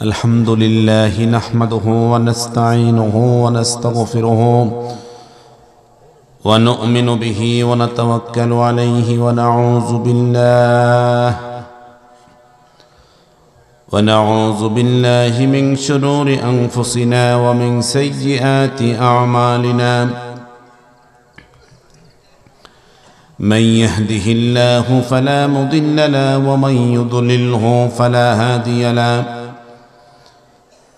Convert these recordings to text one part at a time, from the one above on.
الحمد لله نحمده ونستعينه ونستغفره ونؤمن به ونتوكل عليه ونعوذ بالله من شرور أنفسنا ومن سيئات أعمالنا من يهده الله فلا مضل له ومن يضلله فلا هادي له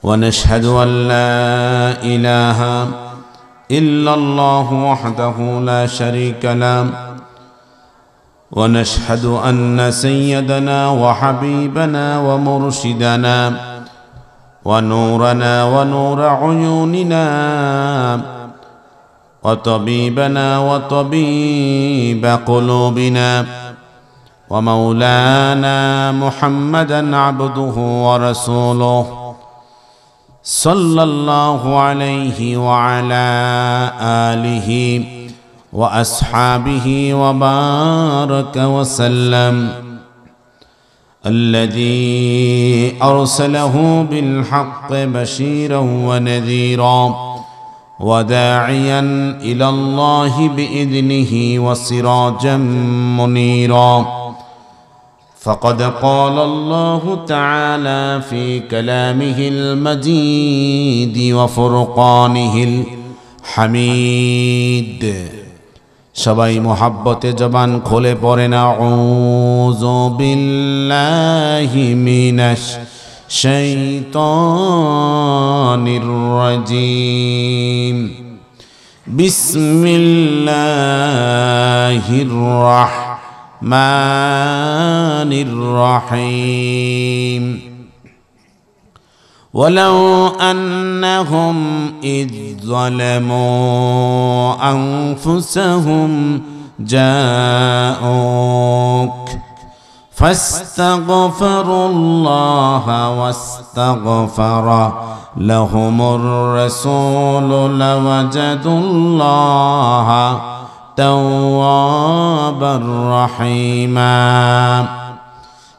ونشهد أن لا إله إلا الله وحده لا شريك له ونشهد أن سيدنا وحبيبنا ومرشدنا ونورنا ونور عيوننا وطبيبنا وطبيب قلوبنا ومولانا محمدا عبده ورسوله صلى الله عليه وعلى آله وأصحابه وبارك وسلم الذي أرسله بالحق بشيرا ونذيرا وداعيا إلى الله بإذنه وسراجا منيرا فقد قال الله تعالى في كلامه المجيد وفرقانه الحميد সবাই মোহাব্বতে জবান খুলে পড়েন আউযু বিল্লাহি মিনাশ শাইতানির রাজিম বিসমিল্লাহির রাহমানির রহিম ولو أنهم إذ ظلموا أنفسهم جاءوك فاستغفروا الله واستغفر لهم الرسول لوجدوا الله توابا رحيما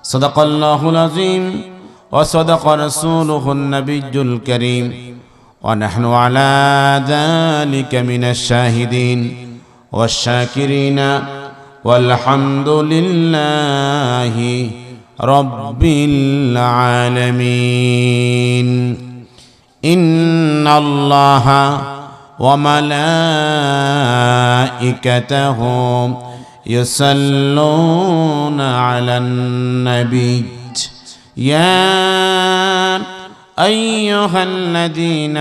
صدق الله العظيم وصدق رسوله النبي الكريم ونحن على ذلك من الشاهدين والشاكرين والحمد لله رب العالمين إن الله وملائكته يصلون على النبي يا أيها الذين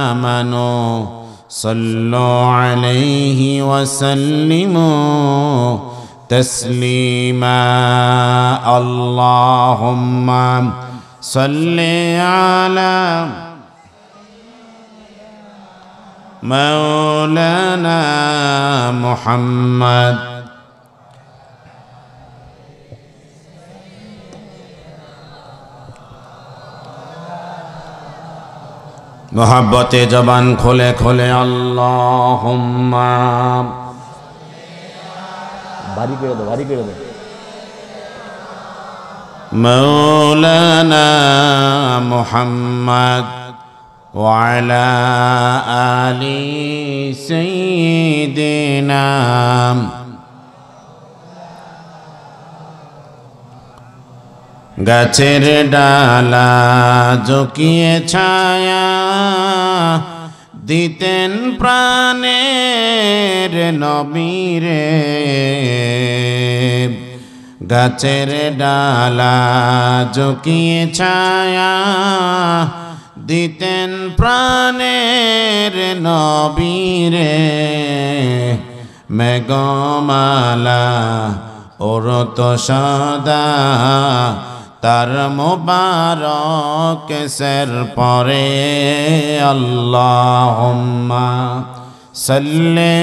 آمنوا صلوا عليه وسلموا تسليما اللهم صل على مولانا محمد मोहब्बते जबान खोले खोले अल्लाहुम्मा भारी कर दो मौलाना मुहम्मद व अला आलि सय्यिदिना গাছের ডালা ঝুঁকিয়ে ছায়া দিতেন প্রাণের নবীরে গাছের ডালা ঝুঁকিয়ে ছায়া দিতেন প্রাণের নবীরে মেঘমালা ওরত সদা তার মুবারক সের পরে আল্লাহুম্মা সাল্লি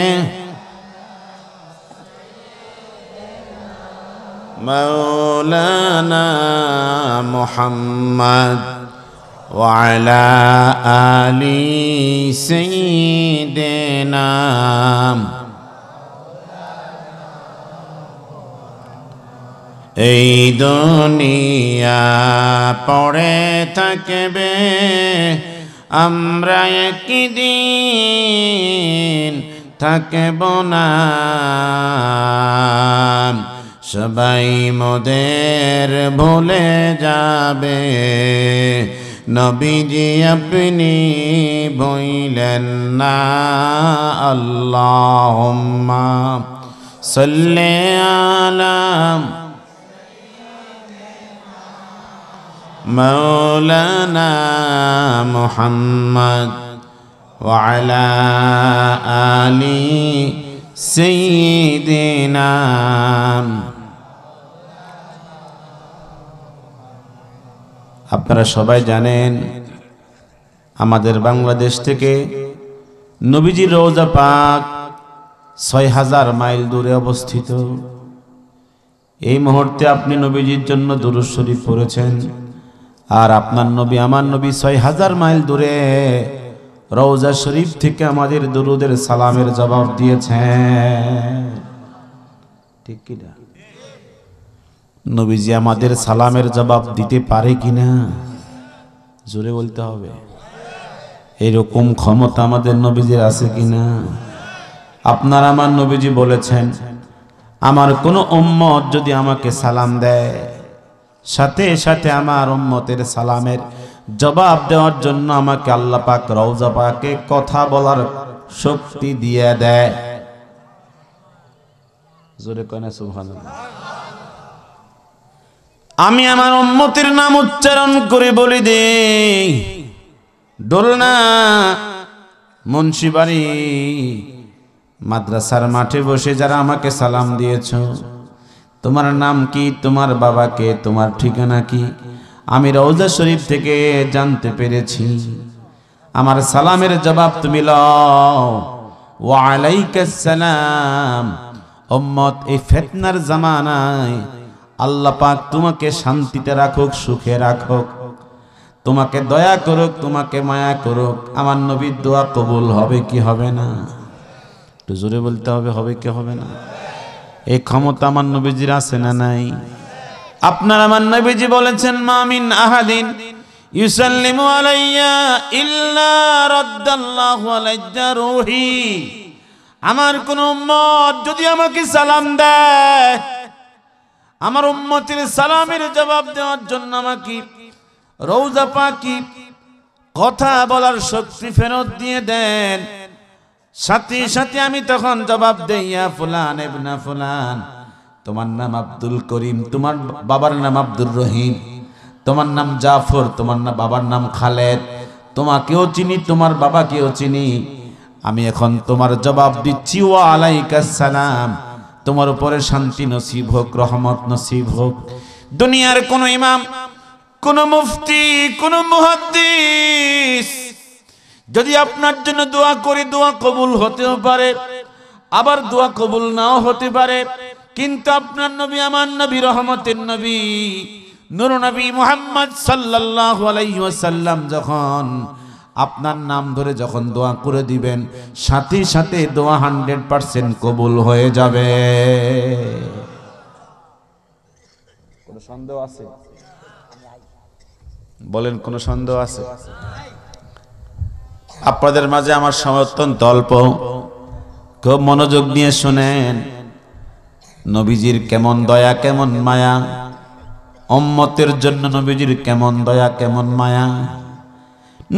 মাওলানা মুহাম্মদ ওয়া আলা আলি সাইয়্যিদিনা এই দুনিয়া পড়ে থাকবে, আমরা একদিন থাকব না। সবাই মোদের ভুলে যাবে, নবীজি আপনি ভুলেন না। আল্লাহুম্মা সাল্লি আলা মাওলানা মুহাম্মদ ওয়া আলা আলি সাইয়্যিদিনা। আপনারা সবাই জানেন আমাদের বাংলাদেশ থেকে নবীজির রওজা পাক ৬০০০ মাইল দূরে অবস্থিত। এই মুহূর্তে আপনি নবীজির জন্য দুরূদ শরীফ পড়েছেন, আর আপনার নবী আমার নবী ৬০০০ মাইল দূরে রওজা শরীফ থেকে আমাদের দুরুদের সালামের জবাব দিয়েছেন। ঠিক কি না? নবীজি আমাদের সালামের জবাব দিতে পারে কিনা জোরে বলতে হবে। এরকম ক্ষমতা আমাদের নবীজির আছে কিনা? আপনার আমার নবীজি বলেছেন, আমার কোন উম্মত যদি আমাকে সালাম দেয়, সাথে সাথে আমার উম্মতের সালামের জবাব দেওয়ার জন্য আমাকে আল্লাহ পাক রওজা পাকে কথা বলার শক্তি দিয়ে দেয়। জোরে কনা সুবহানাল্লাহ। আমি আমার উম্মতের নাম উচ্চারণ করে বলি দেই, ডোলনা মুন্সিবাড়ি মাদ্রাসার মাঠে বসে যারা আমাকে সালাম দিয়েছ, তোমার নাম কি, তোমার বাবাকে, তোমার ঠিকানা কি, আমি রওজা শরীফ থেকে জানতে পেরেছি। আমার সালামের জবাব তুমি লও। ওয়া আলাইকাস সালাম। উম্মত, এই ফিতনার জামানায় আল্লাহ পাক তোমাকে শান্তিতে রাখুক, সুখে রাখুক, তোমাকে দয়া করুক, তোমাকে মায়া করুক। আমার নবীর দোয়া কবুল হবে কি হবে না? একটু জোরে বলতে হবে, হবে কি হবে না? এই ক্ষমতা আমার নবীজির আছে না নাই? আপনার আমার নবীজি বলেছেন, মা মিন আহাদিন ইউসাল্লিমু আলাইয়া ইল্লা রাদ্দাল্লাহু আলাইয়া রূহি। আমার কোন উম্মত যদি আমাকে সালাম দেয়, আমার উম্মতের সালামের জবাব দেওয়ার জন্য আমাকে রওজা পাকি কথা বলার শক্তি ফেরত দিয়ে দেন, সাথে সাথে আমি তখন জবাব দেই, ইয়া ফুলান ইবনা ফুলান, তোমার নাম আব্দুল করিম, তোমার বাবার নাম আব্দুর রহিম, তোমার নাম জাফর, তোমার নাম বাবার নাম খালেদ, তোমাকেও চিনি, তোমার বাবাকেও চিনি। আমি এখন তোমার জবাব দিচ্ছি, ওয়া আলাইকাস সালাম, তোমার উপরে শান্তি নসিব হোক, রহমত নসিব হোক। দুনিয়ার কোন ইমাম, কোন মুফতি, কোন মুহাদ্দিস যদি আপনার জন্য দোয়া করে, দোয়া কবুল হতেও পারে, আবার দোয়া কবুল নাও হতে পারে, কিন্তু আপনার নবী আমার নবী, রহমতের নবী, নূর নবী মুহাম্মদ সাল্লাল্লাহু আলাইহি ওয়াসাল্লাম যখন আপনার নাম ধরে যখন দোয়া করে দিবেন, সাথে সাথে দোয়া 100% কবুল হয়ে যাবে। কোনো সন্দেহ আছে? বলেন, কোনো সন্দেহ আছে? আপনাদের মাঝে আমার সময় অত্যন্ত অল্প, খুব মনোযোগ দিয়ে শুনেন। নবীজির কেমন দয়া, কেমন মায়া, উম্মতের জন্য নবীজির কেমন দয়া, কেমন মায়া।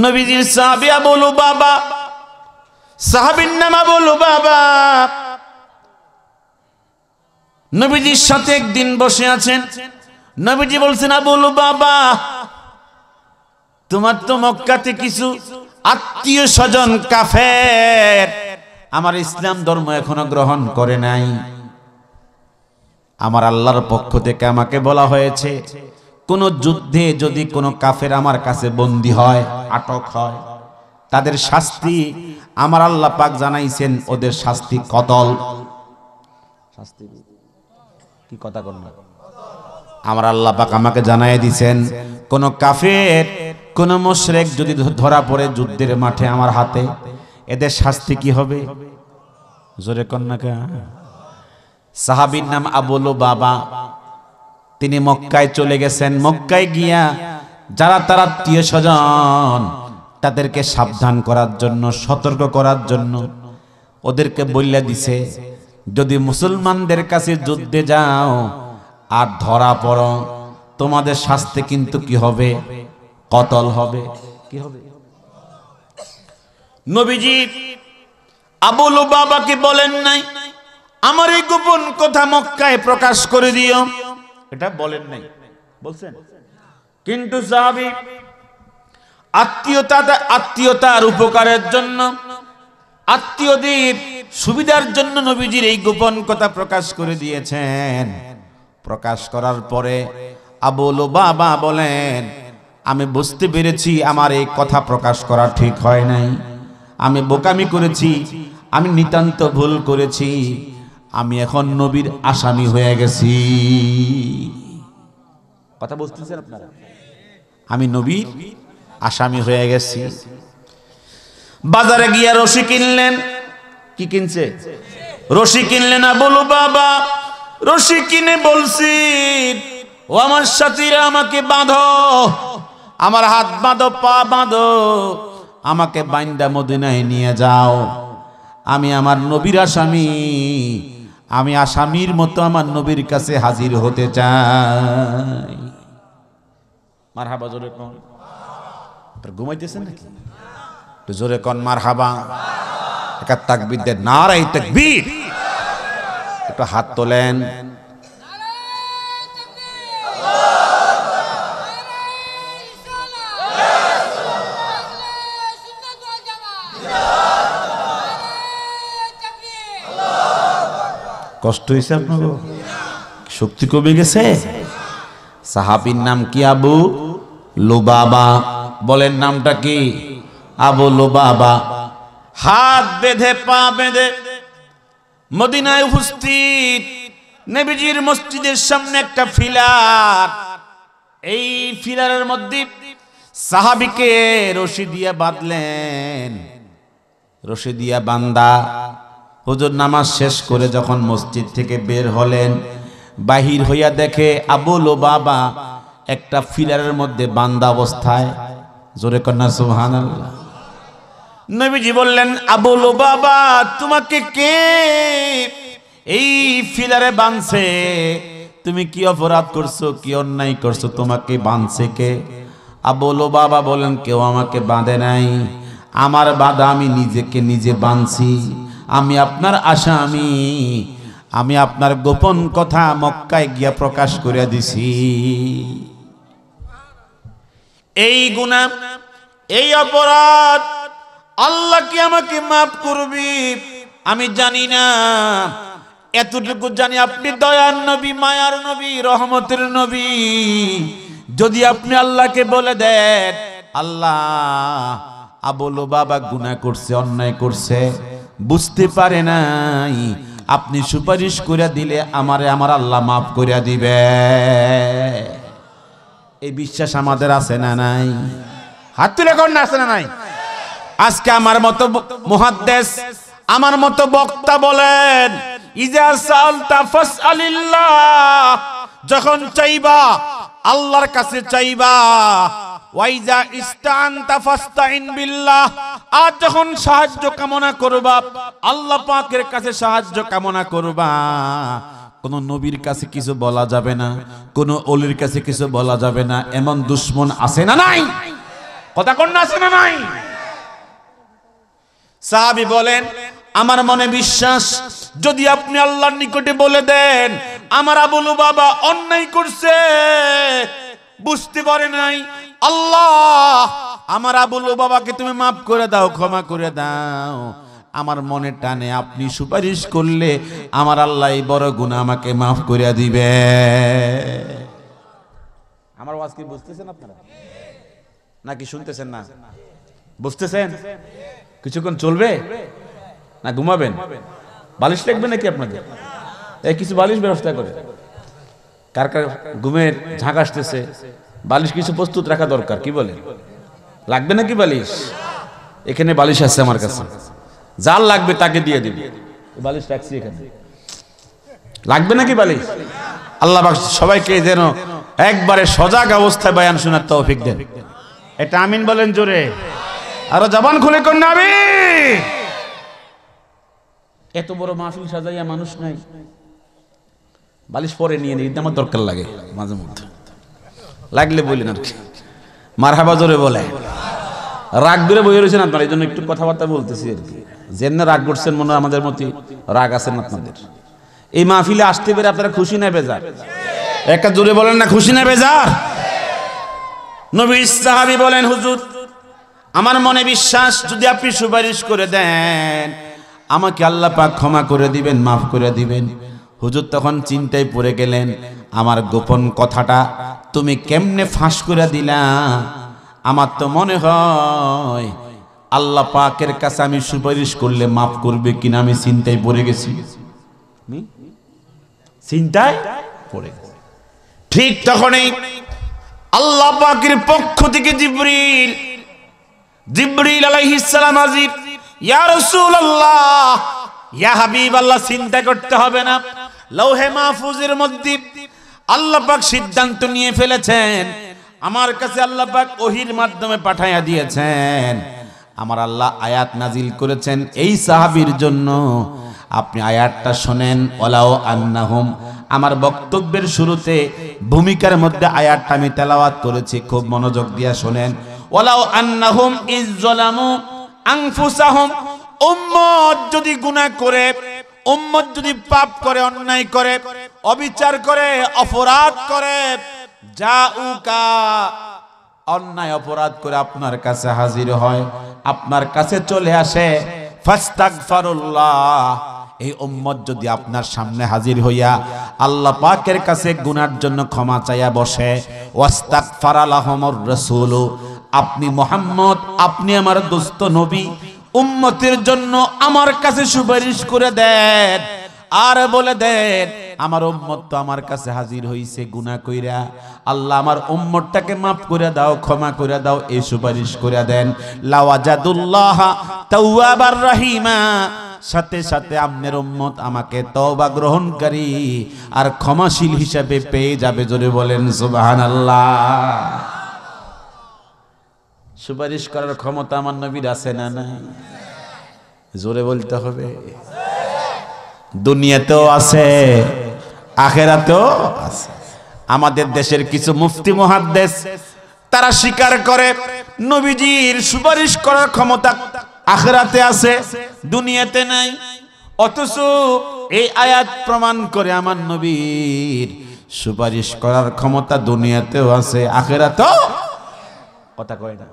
নবীজির সাহাবী আবু লুবাবা, সাহাবীর নাম আবু লুবাবা, নবীজির সাথে একদিন বসে আছেন। নবীজি বলছেন, আবু লুবাবা, তোমার তো মক্কাতে কিছু আত্মীয় স্বজন কাফের আমার ইসলাম ধর্ম এখনো গ্রহণ করে নাই। আমার আল্লাহর পক্ষ থেকে আমাকে বলা হয়েছে, কোন যুদ্ধে যদি কোনো কাফের আমার কাছে বন্দী হয়, আটক হয়, তাদের শাস্তি আমার আল্লাহ পাক জানাইছেন, ওদের শাস্তি কতল। শাস্তি কি কথা কর না, আমার আল্লাহ পাক আমাকে জানাই দিয়েছেন, কোন কাফের, কোন মুশরিক যদি ধরা পড়ে যুদ্ধের মাঠে আমার হাতে, এদের শাস্তি কি হবে? জোরে কন্যা কা। সাহাবীর নাম আবু লুবাবা। তিনি মক্কায় চলে গেছেন। মক্কায় গিয়া যারা তার আত্মীয় স্বজন তাদেরকে সাবধান করার জন্য, সতর্ক করার জন্য ওদেরকে বইলা দিছে, যদি মুসলমানদের কাছে যুদ্ধে যাও আর ধরা পড়ো, তোমাদের শাস্তি কিন্তু কি হবে? কতল হবে। কি হবে? নবীজি আবু লুবাবাকে বলেন নাই আমার এই গোপন কথা মক্কায় প্রকাশ করে দিও, এটা বলেন নাই, বলছেন। কিন্তু সাহাবী আত্মীয়তার উপকারের জন্য, আত্মীয়দের সুবিধার জন্য নবীজির এই গোপন কথা প্রকাশ করে দিয়েছেন। প্রকাশ করার পরে আবু লুবাবা বলেন, আমি বুঝতে পেরেছি আমার এই কথা প্রকাশ করা ঠিক হয় নাই, আমি বোকামি করেছি, আমি নিতান্ত ভুল করেছি, আমি এখন নবীর আসামি হয়ে গেছি। কথা বুঝতেছেন আপনারা? আমি নবীর আসামি হয়ে গেছি। বাজারে গিয়া রশি কিনলেন। কি কিনছে? রশি কিনলেন আবু লুবাবা। রশি কিনে বলছি, ও আমার সাথীরা আমাকে বাঁধো, আমার হাত বাঁধো, পা বাঁধো, আমাকে বাইন্দা মদিনায় নিয়ে যাও, আমি আমার নবীর আসামি, আমি আসামির মতো আমার নবীর কাছে হাজির হতে চাই। মারহাবা, জোরে কোন। ঘুমাইতেছেন নাকি? জোরে কোন মারহাবা। একটা তাকবীর দেন, নারায়ে তাকবীর। একটু হাত তোলেন। কষ্ট হয়েছে আপনার? শক্তি কমে গেছে? সাহাবীর নাম কি? আবু লুবাবা। বলেন নামটা কি? আবু লুবাবা। হাত বেঁধে পা বেঁধে মদিনায় উপস্থিত। নবীজির মসজিদের সামনে একটা ফিলার, এই ফিলারের মধ্যে সাহাবীকে রশি দিয়ে বাঁধলেন। রশি দিয়া বান্দা হুজুর নামাজ শেষ করে যখন মসজিদ থেকে বের হলেন, বাহির হইয়া দেখে আবু লুবাবা একটা ফিলারের মধ্যে বান্দা অবস্থায়। জোরে কন্যা সুবহানাল্লাহ। নবীজি বললেন, আবু লুবাবা তোমাকে কে এই ফিলারে বাঁধছে? তুমি কি অপরাধ করছো, কি অন্যায় করছো, তোমাকে বাঁধছে কে? আবু লুবাবা বলেন, কেউ আমাকে বাঁধে নাই, আমার বাঁধা আমি নিজেকে নিজে বাঁধছি, আমি আপনার আসামি, আমি আপনার গোপন কথা মক্কায় গিয়া প্রকাশ করে দিছি। এই গুনাহ, এই অপরাধ আল্লাহ কি আমাকে মাফ করবি আমি জানি না, এতটুকু জানি আপনি দয়ার নবী, মায়ার নবী, রহমতের নবী। যদি আপনি আল্লাহকে বলে দেন, আল্লাহ আবু লুবাবা গুনাহ করছে, অন্যায় করছে, বুঝতে পারে নাই, আপনি সুপারিশ করে দিলে আমার আল্লাহ মাফ করে দিবে। এই বিশ্বাস আমাদের আছে না নাই? হাত তুলে কোন আছে না নাই? আজকে আমার মতো মুহাদ্দিস, আমার মতো বক্তা বলেন, ইজা সালতা ফাসআলিল্লাহ, যখন চাইবা আল্লাহর কাছে চাইবা, ওয়াইজা ইস্তাআনতা ফাস্তাইন বিল্লাহ, আর যখন সাহায্য কামনা করবা আল্লাহ পাকের কাছে সাহায্য কামনা করবা। কোন নবীর কাছে কিছু বলা যাবে না, কোন ওলির কাছে কিছু বলা যাবে না, এমন দুশমন আছে না নাই? কথা কোন আছে না নাই? সাহাবী বলেন, আমার মনে বিশ্বাস, যদি আপনি আল্লাহর নিকটে বলে দেন আমার আবু লুবাবা অন্যায় করছে, বুঝতে পারে নাই, আল্লাহ আমার আবু লুবাবাকে তুমি মাফ করে দাও, ক্ষমা করে দাও, আমার মনে টানে আপনি সুপারিশ করলে আমার আল্লাহ এই বড় গুনাহ আমাকে মাফ করে দিবে। আমার ওয়াজ কি বুঝতেছেন আপনারা নাকি শুনতেছেন না? বুঝতেছেন? কিছুক্ষণ চলবে না ঘুমাবেন? বালিশ লাগবে নাকি আপনাদের? এই কিছু বালিশ ব্যবস্থা করে, কার কার ঘুমের ঝাঁক আসতেছে, বালিশ কিছু প্রস্তুত রাখা দরকার। কি বলে, লাগবে নাকি বালিশ? এখানে বালিশ আছে আমার কাছে, যার লাগবে তাকে দিয়ে দিবি। বালিশ রাখছি এখানে, লাগবে নাকি বালিশ? আল্লাহ পাক সবাইকে যেন একবারে সজাগ অবস্থায় বয়ান শোনার তৌফিক দেন। এটা আমিন বলেন জোরে, আরো জবান খুলে কোন নবী। এত বড় মাহফিল সাজাইয়া মানুষ নাই, বালিশ পরে নিয়ে নিই, আমার দরকার লাগে মাঝে মধ্যে, লাগলে বললেন আর কি, মারহাবা জোরে বলে। রাগ ধরে বই রয়েছেন আপনারা, এই জন্য একটু কথাবার্তা বলতেছি আর কি। যেমনি রাগ করছেন মনে হয় আমাদের মতো রাগ আছেন আপনাদের। এই মাহফিলে আসতে পেরে আপনারা খুশি না বেজার? একটা জোরে বলেন না, খুশি না বেজার? নবী সাহাবী বলেন, হুজুর আমার মনে বিশ্বাস যদি আপনি সুপারিশ করে দেন আমাকে আল্লাহ পাক ক্ষমা করে দিবেন, মাফ করে দিবেন। হুজুর তখন চিন্তায় পড়ে গেলেন, আমার গোপন কথাটা তুমি কেমনে ফাঁস করে দিলা? আমার তো মনে হয় আল্লাহ পাকের কাছে আমি সুপারিশ করলে মাফ করবে কিনা আমি চিন্তায় পড়ে গেছি। চিন্তায় পড়ে গেছি। ঠিক তখনই আল্লাহ পাকের পক্ষ থেকে জিবরিল আলাইহিস সালাম হাজির। ইয়া রাসূলুল্লাহ, ইয়া হাবিবাল্লাহ, চিন্তা করতে হবে না, লৌহে মাহফুজের মধ্যে আল্লাহ পাক সিদ্ধান্ত নিয়ে ফেলেছেন। আমার কাছে আল্লাহ পাক ওহীর মাধ্যমে পাঠাইয়া দিয়েছেন। আমার আল্লাহ আয়াত নাজিল করেছেন এই সাহাবীর জন্য। আপনি আয়াতটা শোনেন, ওয়ালাউ আন্নাহুম। আমার বক্তব্যের শুরুতে ভূমিকার মধ্যে আয়াতটা আমি তেলাওয়াত করেছি, খুব মনোযোগ দিয়ে শোনেন। ওয়ালাউ আন্নাহুম ইজ যালামু আনফুসাহুম। উম্মত যদি গুনাহ করে, উম্মত যদি পাপ করে, অন্যায় করে, অবিচার করে, অপরাধ করে, জাউকা, অন্যায় অপরাধ করে আপনার কাছে হাজির হয়, আপনার কাছে চলে আসে, ফাস্তাগফিরুল্লাহ, এই উম্মত যদি আপনার সামনে হাজির হইয়া আল্লাহ পাকের কাছে গুনার জন্য ক্ষমা চাইয়া বসে, ওয়াস্তাগফারা লাহুমুর রাসূল, আপনি মুহাম্মদ, আপনি আমার দোস্ত নবী, উম্মতের জন্য আমার কাছে সুপারিশ করে দেন আর বলে দেন আমার উম্মত তো আমার কাছে হাজির হইছে গুনাহ কইরা, আল্লাহ আমার উম্মতটাকে মাফ করে দাও, ক্ষমা করে দাও, এই সুপারিশ করে দেন। লাওয়াজাদুল্লাহ তাওয়াবার রহিমা, সাথে সাথে আপনার উম্মত আমাকে তওবা গ্রহণকারী আর ক্ষমাশীল হিসাবে পেয়ে যাবে। জোরে বলেন সুবহানাল্লাহ। সুপারিশ করার ক্ষমতা আমার নবীর আছে না নাই? জোরে বলতে হবে। দুনিয়াতেও আছে, আখিরাতেও আছে। আমাদের দেশের কিছু মুফতি মুহাদ্দিস তারা স্বীকার করে নবীজির সুপারিশ করার ক্ষমতা আখিরাতে আছে, দুনিয়াতে নাই। অথচ এই আয়াত প্রমাণ করে আমার নবীর সুপারিশ করার ক্ষমতা দুনিয়াতেও আছে, আখিরাতেও। কথা কয় না?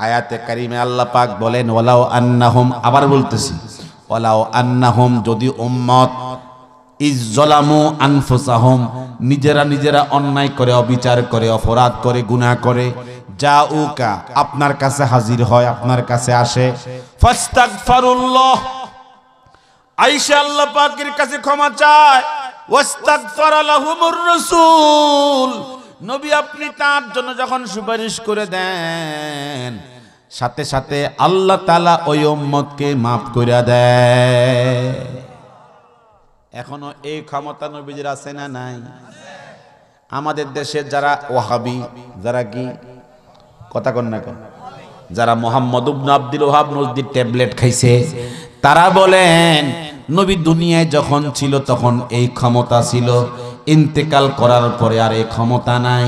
আয়াতে কারিমে আল্লাহ পাক বলেন ওয়ালাউ আন্নাহুম, আবার বলতেছি ওয়ালাউ আন্নাহুম, যদি উম্মত ইজ যালামু আনফুসাহুম, নিজেরা নিজেরা অন্যায় করে, অবিচার করে, অপরাধ করে, গুনাহ করে, জাউকা, আপনার কাছে হাজির হয়, আপনার কাছে আসে, ফাস্তাগফিরুল্লাহ, আয়েশা আল্লাহ পাকের কাছে ক্ষমা চায়, ওয়াস্তাগফারা লাহুমুর রাসূল, নবী আপনি তার জন্য যখন সুপারিশ করে দেন সাথে সাথে আল্লাহ তাআলা ওই উম্মতকে মাফ করে দেয়। এখনো এই ক্ষমতা নবীজির আছে না নাই? আমাদের দেশে যারা ওয়াহাবি, যারা কি কথা কন না কেন, যারা মোহাম্মদ ইবনে আব্দুল ওয়াহাব নজদির ট্যাবলেট খাইছে, তারা বলেন নবী দুনিয়ায় যখন ছিল তখন এই ক্ষমতা ছিল, ইন্তেকাল করার পরে আর এই ক্ষমতা নাই।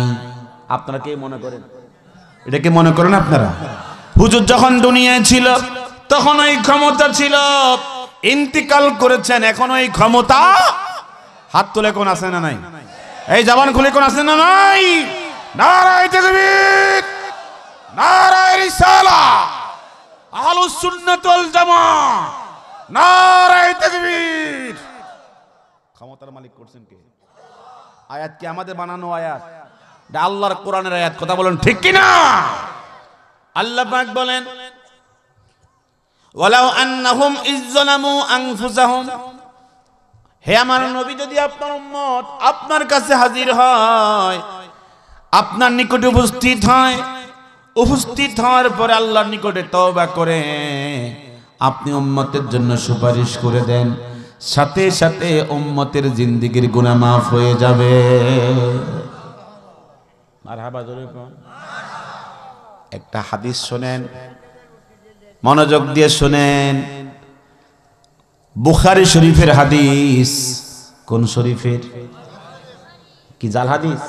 আপনারা কি মনে করেন? এটা কি মনে করেন আপনারা? হুজুর যখন দুনিয়ায় ছিল তখন এই ক্ষমতা ছিল, ইন্তেকাল করেছেন এখন এই ক্ষমতা। হাত তুলে কোন আছে না নাই? এই জবান খুলে কোন আছে না নাই? নারায়ে তাকবীর, নারায়ে রিসালাহ, আহলুস সুন্নাত ওয়াল জামাত, নারায়ে তাকবীর। ক্ষমতার মালিক করছেন কে? আয়াত কি আমাদের বানানো আয়াত? এটা আল্লাহর কোরআনের আয়াত। কথা বলেন ঠিক কি না? আল্লাহ পাক বলেন ওয়ালাউ আন্নাহুম ইজ যালামু আনফুসাহুম, হে আমার নবী যদি আপনার উম্মত আপনার কাছে হাজির হয়, আপনার নিকটে উপস্থিত হয়, উপস্থিত হওয়ার পরে আল্লাহর নিকটে তওবা করে আপনি উম্মতের জন্য সুপারিশ করে দেন, সাথে সাথে উম্মতের জিন্দেগির গুনাহ মাফ হয়ে যাবে। মারহাবা জোরে কোন। একটা হাদিস শুনেন, মনোযোগ দিয়ে শুনেন, বুখারী শরীফের হাদিস। কোন শরীফের? কি জাল হাদিস?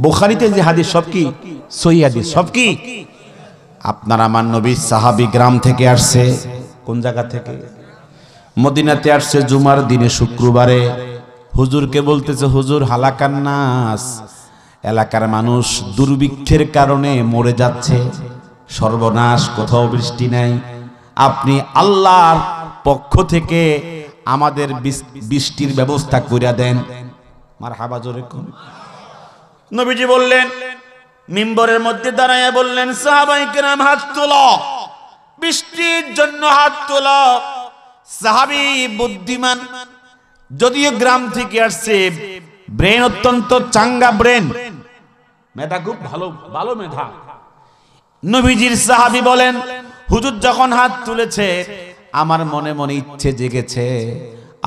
বুখারীতে যে হাদিস সব কি সহিহ হাদিস, সব কি আপনার আমার নবী সাহাবী গ্রাম থেকে আসছে। কোন জায়গা থেকে? মদিনাতে আসছে জুমার দিনে, শুক্রবারে। হুজুরকে বলতেছে, হুজুর হালাকান নাস, এলাকার মানুষ দুর্ভিক্ষের কারণে মরে যাচ্ছে, সর্বনাশ, কোথাও বৃষ্টি নাই, আপনি আল্লাহর পক্ষ থেকে আমাদের বৃষ্টির ব্যবস্থা করে দেন। মারহাবা জোরে কোন। নবীজি বললেন, মিম্বরের মধ্যে দাঁড়াইয়া বললেন, সাহাবায়ে কেরাম হাত তোলো, বৃষ্টির জন্য হাত তোলো। সাহাবী বুদ্ধিমান, যদিও গ্রাম থেকে আসছে, ব্রেন অত্যন্ত চাঙ্গা, ব্রেন মেধা খুব ভালো, ভালো মেধা। নবীজির সাহাবী বলেন, হুজুর যখন হাত তুলেছে আমার মনে মনে ইচ্ছে জেগেছে,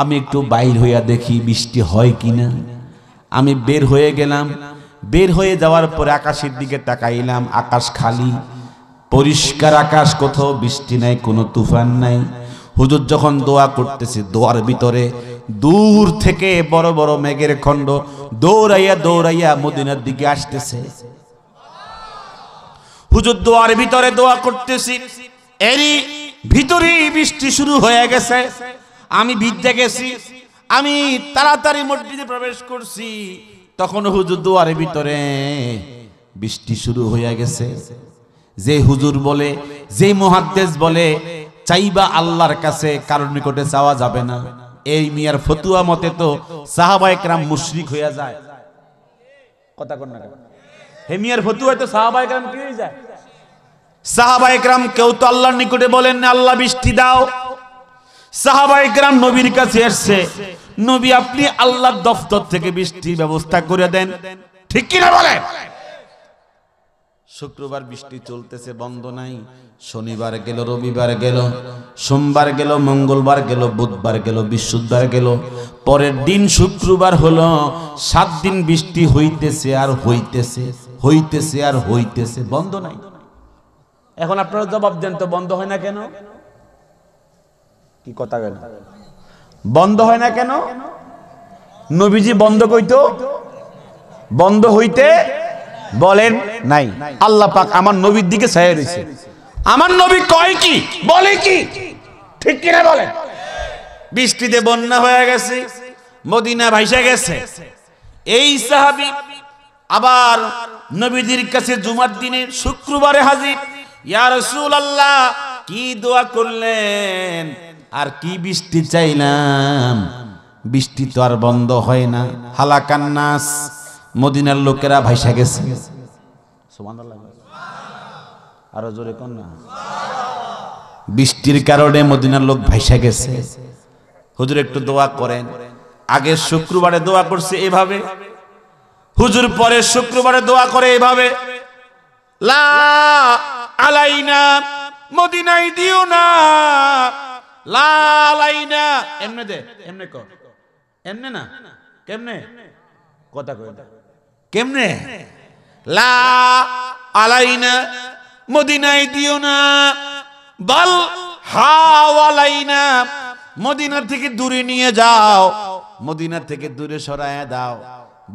আমি একটু বাইর হইয়া দেখি বৃষ্টি হয় কিনা। আমি বের হয়ে গেলাম। বের হয়ে যাওয়ার পরে আকাশের দিকে তাকাইলাম, আকাশ খালি, পরিষ্কার আকাশ, কোথাও বৃষ্টি নাই, কোনো তুফান নাই। হুজুর যখন দোয়া করতেছে, দোয়ার ভিতরে দূর থেকে বড় বড় মেঘের খণ্ড দৌড়াইয়া দৌড়াইয়া মদিনার দিকে আসতেছে। হুজুর দোয়ার ভিতরে দোয়া করতেছি, এরই ভিতরেই বৃষ্টি শুরু হয়ে গেছে। আমি ভিজে গেছি, আমি তাড়াতাড়ি মসজিদে প্রবেশ করছি, তখন হুজুর দোয়ার ভিতরে বৃষ্টি শুরু হয়ে গেছে। যে হুজুর বলে, যে মুহাদ্দিস বলে চাইবা আল্লাহর কাছে, কারোর নিকটে চাওয়া যাবে না, এই মিয়ার ফতুয়া মতে তো সাহাবায়ে কেরাম মুশরিক হয়ে যায়। কথা কোন না? হে মিয়ার ফতুয়ায় তো সাহাবায়ে কেরাম কি হয়ে যায়? সাহাবায়ে কেরাম কেউ তো আল্লাহর নিকটে বলেন না আল্লাহ বৃষ্টি দাও। সাহাবায়ে কেরাম নবীর কাছে আসছে, নবী আপনি আল্লাহর দফতর থেকে বৃষ্টির ব্যবস্থা করে দেন, ঠিক কি না বলেন? শুক্রবার বৃষ্টি চলতেছে, বন্ধ নাই। শনিবার গেল, রবিবার গেল, সোমবার গেল, মঙ্গলবার গেল, বুধবার গেল, বৃহস্পতিবার গেল, পরের দিন শুক্রবার হলো। 7 দিন বৃষ্টি হইতেছে আর হইতেছে, হইতেছে আর হইতেছে, বন্ধ নাই। এখন আপনারা জবাব দেন তো, বন্ধ হয় না কেন? কি কথা গেল? বন্ধ হয় না কেন? নবীজি বন্ধ কইতো, বন্ধ হইতে বলেন নাই। আল্লাহ পাক আমার নবীর দিকে ছায়া রয়েছে। আমার নবী কয় কি, বলে কি, ঠিক কিনা বলেন? বৃষ্টিতে বন্যা হয়ে গেছে, মদিনা ভাইসা গেছে। এই সাহাবী আবার নবীজির কাছে জুমার দিনে শুক্রবারে হাজির। ইয়া রাসূলুল্লাহ, কি দোয়া করলেন আর কি বৃষ্টি চাইলাম, বৃষ্টি তো আর বন্ধ হয় না। হালাকান নাস, মদিনার লোকেরা ভাইসা গেছে। সুবহানাল্লাহ, আরো জোরে কোন না। বৃষ্টির কারণে মদিনার লোক ভাইসা গেছে। হুজুর একটু দোয়া করেন। আগে শুক্রবারে দোয়া করছে এভাবে, হুজুর পরে শুক্রবারে দোয়া করে এভাবে, লা আলাইনা, মদিনায় দিও না, লা আলাইনা। এমনে দে, এমনে কর, এমনে না, কেমনে? কথা কই, কেমনে? লা আলাইনা, মদিনায় দিও না, বাল হাওয়ালাইনা, মদিনা থেকে দূরে নিয়ে যাও, মদিনা থেকে দূরে সরায়া দাও।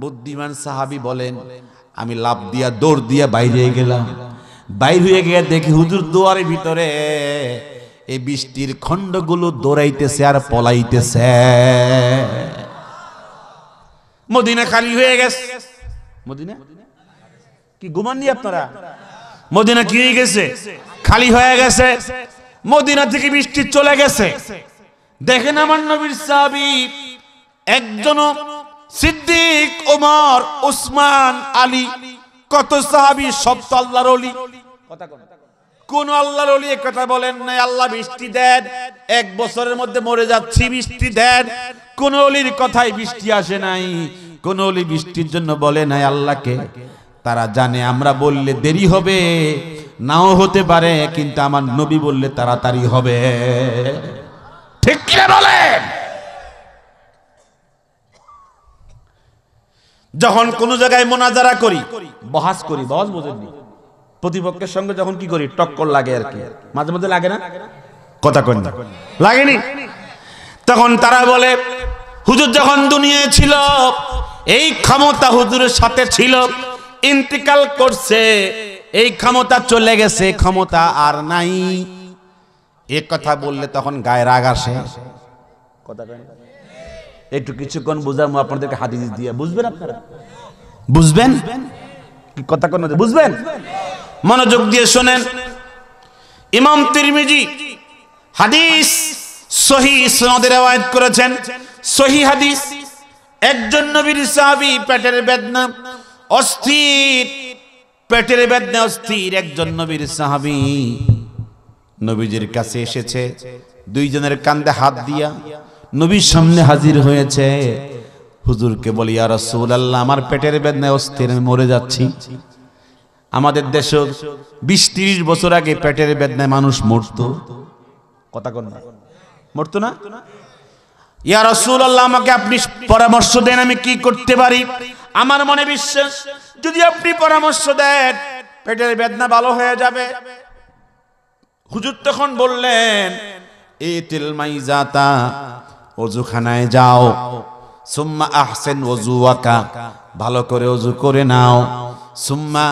বুদ্ধিমান সাহাবী বলেন, আমি লাফ দিয়া দৌড় দিয়া বাইরে গেলাম। বাইরে হয়ে গিয়ে দেখি হুজুর দুয়ারের ভিতরে এই বৃষ্টির খণ্ডগুলো দৌড়াইতেছে আর পলাইতেছে। মদিনা খালি হয়ে গেছে। মদিনা কি ঘুমাননি আপনারা? মদিনা কি হয়ে গেছে? খালি হয়ে গেছে। মদিনা থেকে বৃষ্টি চলে গেছে। দেখেন আমার নবীর সাহাবী একজন সিদ্দিক, ওমর, উসমান, আলী, কত সাহাবী, সব তো আল্লাহর ওলি। কথা কোন আল্লাহর ওলি কথা বলেন নাই আল্লাহ বৃষ্টি দেন, 1 বছরের মধ্যে মরে যাচ্ছি বৃষ্টি দেন। কোন ওলির কথাই বৃষ্টি আসে নাই। কোন ওলি বৃষ্টির জন্য বলে নাই আল্লাহকে। তারা জানে আমরা বললে দেরি হবে, নাও হতে পারে, কিন্তু আমার নবী বললে তাড়াতাড়ি হবে। ঠিক কি বলেন? যখন কোন জায়গায় মোনাজারা করি, বহাস করি, বহাস বোঝেননি, প্রতিপক্ষের সঙ্গে যখন কি করি, টক্কর লাগে আর কি, মাঝে মধ্যে লাগে না, কথা কন না, লাগেনি? তখন তারা বলে হুজুর যখন দুনিয়ায় ছিল এই ক্ষমতা হুজুরের সাথে ছিল, ইন্তিকাল করছে, এই ক্ষমতা চলে গেছে, ক্ষমতা আর নাই। এই কথা বললে তখন গায়ে রাগ আসে, কথা কন। একটু কিছুক্ষণ বুঝাবো আপনাদেরকে হাদিস দিয়ে, বুঝবেন আপনারা? বুঝবেন কি কথা কোন বুঝবেন? মনোযোগ দিয়ে শুনেন। ইমাম তিরমিজি হাদিস সহিহ সনদে রওয়ায়াত করেছেন, সহিহ হাদিস। একজন নবীর সাহাবী পেটের বেদনা অস্থির, পেটের বেদনা অস্থির, একজন নবীর সাহাবী নবীজির কাছে এসেছে, দুইজনের কাঁধে হাত দিয়া নবীর সামনে হাজির হয়েছে। হুজুরকে বলি, ইয়া রাসূলুল্লাহ, আমার পেটের বেদনায় অস্থির, আমি মরে যাচ্ছি। আমাদের দেশে 20-30 বছর আগে পেটের বেদনায় মানুষ মরতো, কথা কোন না, মরতো না? ইয়া রাসূলুল্লাহ, আমাকে আপনি পরামর্শ দেন, আমি কি করতে পারি? আমার মনে বিশ্বাস যদি আপনি পরামর্শ দেন পেটের বেদনা ভালো হয়ে যাবে। হুজুর তখন বললেন, ইতিল মাইজাতা, ওযুখানায় যাও, সুম্মা আহসিন ওযুওয়াকা, ভালো করে ওযু করে নাও, সুম্মা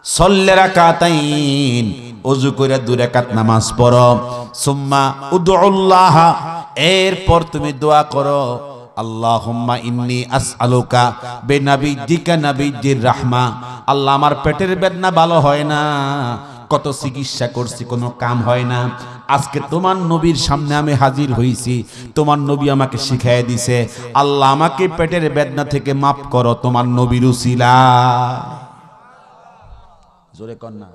সাল্লি রাকাতাইন, ওযু করে 2 রাকাত নামাজ পড়ো, সুম্মা উদউল্লাহ, এরপর তুমি দোয়া করো, আল্লাহুম্মা ইন্নী আসআলুকা বিনাবিয়্যিকা নাবিয়্যির রাহমা। আল্লাহ, আমার পেটের বেদনা ভালো হয় না, কত চিকিৎসা করছি, কোনো কাম হয় না, আজকে তোমার নবীর সামনে আমি হাজির হইছি, তোমার নবী আমাকে শিখাইয়া দিছে, আল্লাহ আমাকে পেটের বেদনা থেকে মাফ করো তোমার নবীর উসিলা। জোরে কর না,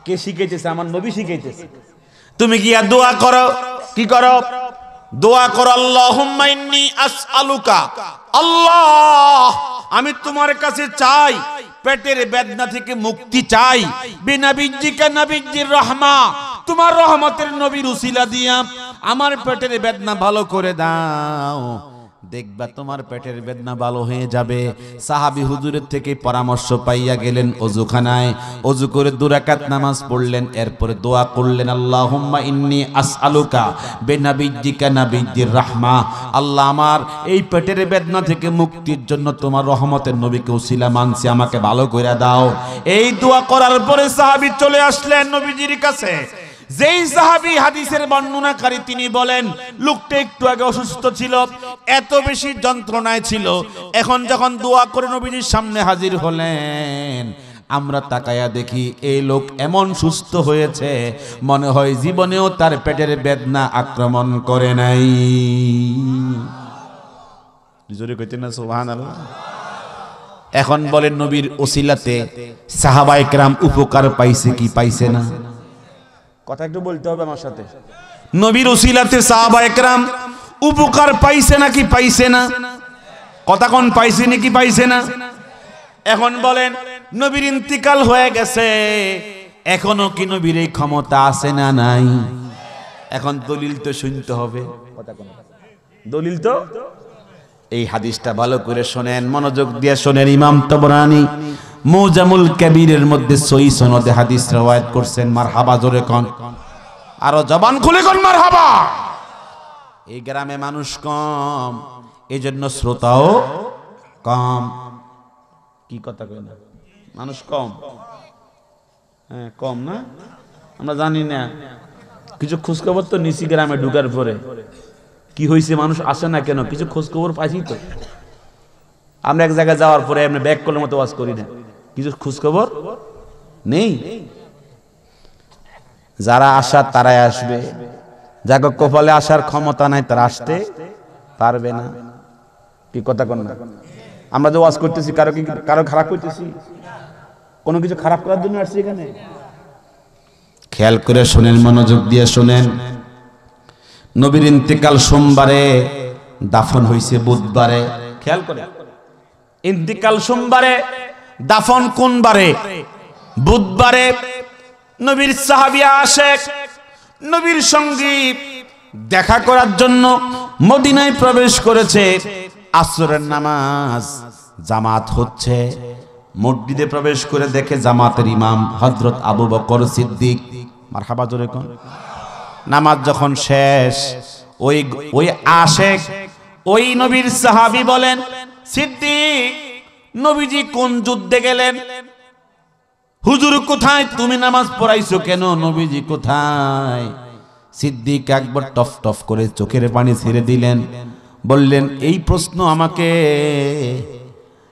কে শিখাইতেছে? আমার নবী শিখাইতেছে। তুমি গিয়া দোয়া করো, কি করো? দোয়া করো, আল্লাহুম্মা ইন্নী আসআলুকা, আল্লাহ আমি তোমার কাছে চাই, পেটের বেদনা থেকে মুক্তি চাই, বিনাবিয়্যিকা নাবিয়্যির রাহমা, তোমার রহমতের নবীর উসিলা দিয়া আমার পেটের বেদনা ভালো করে দাও, দেখবা তোমার পেটের বেদনা ভালো হয়ে যাবে। সাহাবী হুজুরের থেকে পরামর্শ পাইয়া গেলেন ওযুখানায়, ওযু করে 2 রাকাত নামাজ পড়লেন, এরপরে দোয়া করলেন, আল্লাহুম্মা ইন্নী আসআলুকা বিনাবিয়্যিকা নাবিয়্যির রাহমা, আল্লাহ আমার এই পেটের বেদনা থেকে মুক্তির জন্য তোমার রহমতের নবীকে উসিলা মানছি, আমাকে ভালো করে দাও। এই দোয়া করার পরে সাহাবী চলে আসলেন নবীজির কাছে। যেই সাহাবী হাদিসের বর্ণনাকারী, তিনি বলেন লোকটা একটু আগে অসুস্থ ছিল, এত বেশি যন্ত্রণায় ছিল, এখন যখন দোয়া করে নবীজির সামনে হাজির হলেন, আমরা তাকায়া দেখি এই লোক এমন সুস্থ হয়েছে, মনে হয় জীবনেও তার পেটের বেদনা আক্রমণ করে নাই। জোরে কইতেন না সুবহানাল্লাহ। এখন বলেন, নবীর ওসিলাতে সাহাবায়ে কেরাম উপকার পাইছে কি পাইছে না? কথা একটু বলতে হবে আমার সাথে। নবীর উসিলাতে সাহাবায়ে কেরাম উপকার পাইছে নাকি পাইছে না? কথা কোন, পাইছে নাকি পাইছে না? এখন বলেন, নবীর ইন্তিকাল হয়ে গেছে, এখনো কি নবীর এই ক্ষমতা আছে না নাই? এখন দলিল তো শুনতে হবে, কথা কোন, দলিল তো। এই হাদিসটা ভালো করে শোনেন, মনোযোগ দিয়ে শোনেন। ইমাম তাবরানী মুজামুল কাবীরের মধ্যে সহিহ সনদে হাদিস রওয়ায়াত করছেন। মারহাবা, জোরে কোন, আরো জবান খুলে কোন মারহাবা। এই গ্রামে মানুষ কম, এজন্য শ্রোতাও কম। কি কথা কই না, মানুষ কম, হ্যাঁ কম না, আমরা জানি না। কিছু খোঁজখবর তো নিছি গ্রামে ঢুকার পরে, কি হয়েছে, মানুষ আসে না কেন, কিছু খোঁজখবর পাইছি তো। আমরা এক জায়গায় যাওয়ার পরে আমরা ব্যাক করার মতো ওয়াজ করি না, কিছু খোঁজখবর নেই। যারা আসার তারাই আসবে, যাকে কপালে আসার ক্ষমতা নাই তারা আসতে পারবে না। কি কথা কোন না? আমরা যে ওয়াজ করতেছি, কারো খারাপ করতেছি? কোনো কিছু খারাপ করার জন্য আসছি এখানে? খেয়াল করে শোনেন, মনোযোগ দিয়ে শোনেন। নবীর ইন্তিকাল সোমবারে, দাফন হইছে বুধবারে। খেয়াল করে, ইন্তিকাল সোমবারে, দাফন কোন বারে? বুধবারে। নবীর সাহাবী আশিক নবীর সঙ্গে দেখা করার জন্য মদিনায় প্রবেশ করেছে। আসরের নামাজ জামাত হচ্ছে, মসজিদে প্রবেশ করে দেখে জামাতের ইমাম হযরত আবু বকর সিদ্দিক, মারহাবা জোরে কোন। নামাজ যখন শেষ, ওই আশেক, ওই নবীর সাহাবী বলেন, সিদ্দিক, নবীজি কোন যুদ্ধে গেলেন? হুজুর কোথায়? তুমি নামাজ পড়াইছো কেন? নবীজি কোথায়? সিদ্দিক একবার টফ টফ করে চোখের পানি ছেড়ে দিলেন, বললেন, এই প্রশ্ন আমাকে,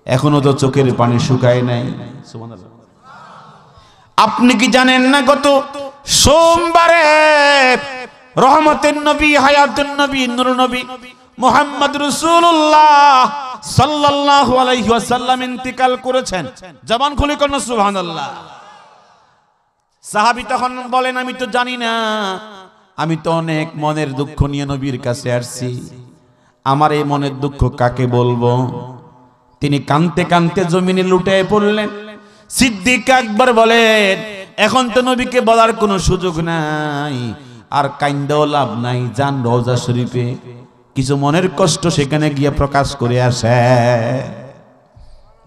এখনো তো চোখের পানি শুকায় নাই। আপনি কি জানেন না গত সোমবারে রহমতের নবী, হায়াতুন নবী, নূর নবী মুহাম্মদ রাসূলুল্লাহ সাল্লাল্লাহু আলাইহি ওয়াসাল্লাম ইন্তিকাল করেছেন? জবান খুলে কোন সুবহানাল্লাহ। সাহাবী তখন বলেন, আমি তো জানি না, আমি তো অনেক মনের দুঃখ নিয়ে নবীর কাছে আসছি, আমার এই মনের দুঃখ কাকে বলবো? তিনি কাঁদতে কাঁদতে জমিনে লুটে পড়লেন। সিদ্দিক আকবর বলেন, এখন তো নবীকে বলার কোনো সুযোগ নাই, আর কাইন্দাও লাভ নাই, যান রওজা শরীফে, কিছু মনের কষ্ট সেখানে গিয়ে প্রকাশ করে আসে।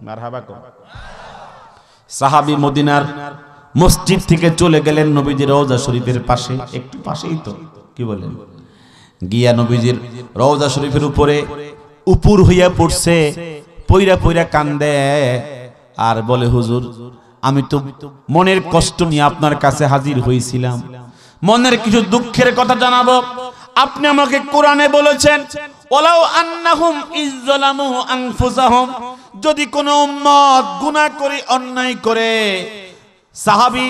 মারহাবা কো। সাহাবী মদিনার মসজিদ থেকে চলে গেলেন নবীজির রওজা শরীফের পাশে, একটু পাশেই তো, কি বলেন, গিয়া নবীজির রওজা শরীফের উপরে উপর হইয়া পড়ছে, পইরা পইরা কান্দে আর বলে, হুজুর, আমি তো মনের কষ্ট নিয়ে আপনার কাছে হাজির হয়েছিলাম, মনের কিছু দুঃখের কথা জানাবো। আপনি আমাকে কোরআনে বলেছেন, ওয়ালাউ আন্নাহুম ইযলামু আনফুসাহুম, যদি কোন উম্মত গুনাহ করে, অন্যায় করে, সাহাবী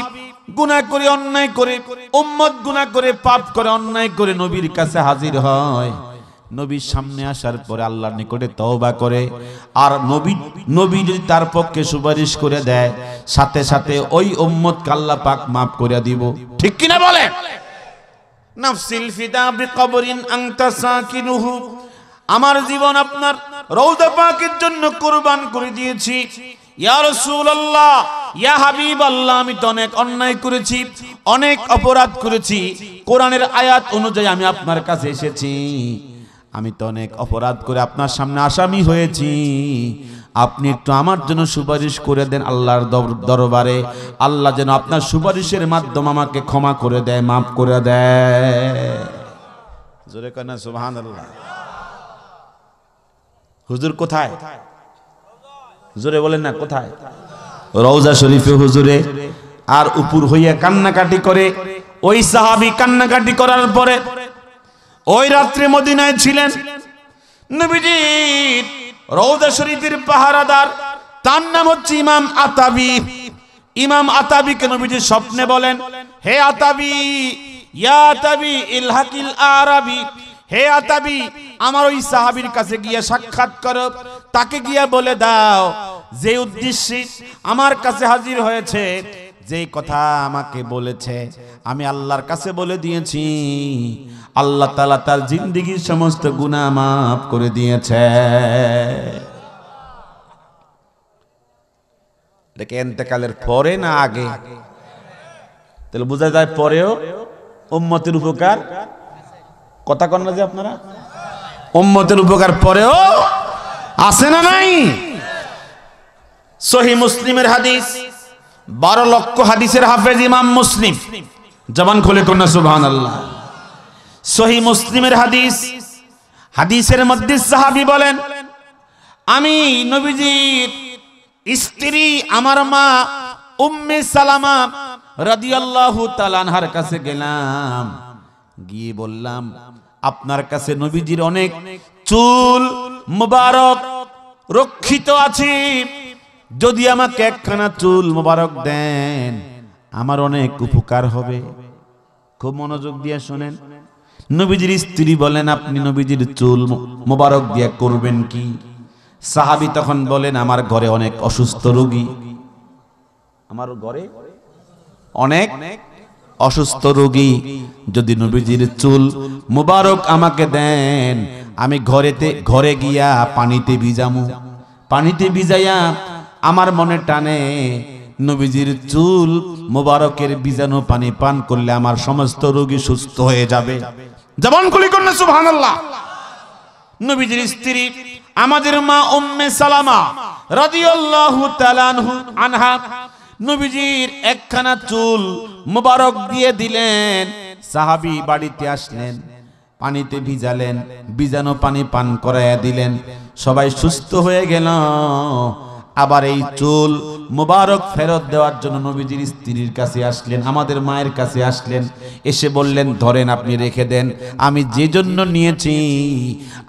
গুনাহ করে, অন্যায় করে, উম্মত গুনাহ করে, পাপ করে, অন্যায় করে নবীর কাছে হাজির হয়, নবীর সামনে আসার পরে আল্লাহর নিকটে তওবা করে, আর নবী যদি তার পক্ষে সুপারিশ করে দেয়, সাথে সাথে ওই উম্মতকে আল্লাহ পাক মাফ করে দিব। ঠিক কিনা বলে? নাফসিল ফিদা বিকবরিন আনতা সাকিনুহু, আমার জীবন আপনার রওজা পাকের জন্য কুরবান করে দিয়েছি। ইয়া রাসূলুল্লাহ, ইয়া হাবিবাল্লাহ, আমি তো অনেক অন্যায় করেছি, অনেক অপরাধ করেছি, কোরআনের আয়াত অনুযায়ী আমি আপনার কাছে এসেছি, আমি তো অনেক অপরাধ করে আপনার সামনে আসামি হয়েছি, আপনি একটু আমার জন্য সুপারিশ করে দেন আল্লাহর দরবারে, আল্লাহ যেন আপনার সুপারিশের মাধ্যমে আমাকে ক্ষমা করে দেয়, মাফ করে দেয়। জোরে কয় না সুবহানাল্লাহ। হুজুর কোথায়? জোরে বলেন না, কোথায়? রওজা শরীফে হুজুরে। আর উপর হইয়া কান্নাকাটি করে, ওই সাহাবী কান্নাকাটি করার পরে ওই রাত্রে মদিনায় ছিলেন। নবীজি রওজা শরীফের পাহারাদার, তার নাম হচ্ছে ইমাম আতাবী। ইমাম আতাবীকে নবীজি স্বপ্নে বলেন, হে আতাবী, ইয়া আতাবী ইলহাকিল আরাবী, হে আতাবী, আমার ওই সাহাবীর কাছে গিয়ে সাক্ষাৎ করো, তাকে গিয়ে বলে দাও যে উদ্দেশ্যে আমার কাছে হাজির হয়েছে, যেই কথা আমাকে বলেছে, আমি আল্লাহর কাছে বলে দিয়েছি, আল্লাহ তাআলা তার জিন্দেগীর সমস্ত গুনাহ মাফ করে দিয়েছে। দেখে ইন্তেকালের পরে না আগে? তাহলে বোঝা যায় পরেও উম্মতের উপকার। কথা কন না যে আপনারা, উম্মতের উপকার পরেও আছে না নাই? সহিহ মুসলিমের হাদিস, 12 লক্ষ হাদিসের হাফেজ ইমাম মুসলিম, জবান খুলে কোন সুবহানাল্লাহ। সহিহ মুসলিমের হাদিস, হাদিসের মধ্যে সাহাবী বলেন, আমি নবীজির স্ত্রী আমার মা উম্মে সালামা রাদিয়াল্লাহু তাআলা আনহার কাছে গেলাম, গিয়ে বললাম, আপনার কাছে নবীজির অনেক চুল মুবারক রক্ষিত আছে, যদি আমাকে একখানা চুল মুবারক দেন আমার অনেক উপকার হবে। খুব মনোযোগ দিয়ে শুনেন। নবীজির স্ত্রী বলেন, আপনি নবীজির চুল মুবারক দিয়ে করবেন কি? সাহাবী তখন বলেন, আমার ঘরে অনেক অসুস্থ রোগী, আমার ঘরে অনেক অসুস্থ রোগী, যদি নবীজির চুল মুবারক আমাকে দেন, আমি ঘরে গিয়া পানিতে ভিজামু, পানিতে ভিজাইয়া আমার মনে টানে নবীজির চুল মুবারকের বীজাণু পানি পান করলে আমার সমস্ত রোগী সুস্থ হয়ে যাবে। জবান খুলে কন্যা সুবহানাল্লাহ। নবীজির স্ত্রী আমাদের মা উম্মে সালামা রাদিয়াল্লাহু তাআলা আনহা নবীজির একখানা চুল মুবারক দিয়ে দিলেন। সাহাবী বাড়িতে আসলেন, পানিতে ভিজালেন, ভিজানো পানি পান করাইয়া দিলেন, সবাই সুস্থ হয়ে গেল। আবার এই চুল মুবারক ফেরত দেওয়ার জন্য নবীজির স্ত্রীর কাছে আসলেন, আমাদের মায়ের কাছে আসলেন, এসে বললেন ধরেন, আপনি রেখে দেন, আমি যে জন্য নিয়েছি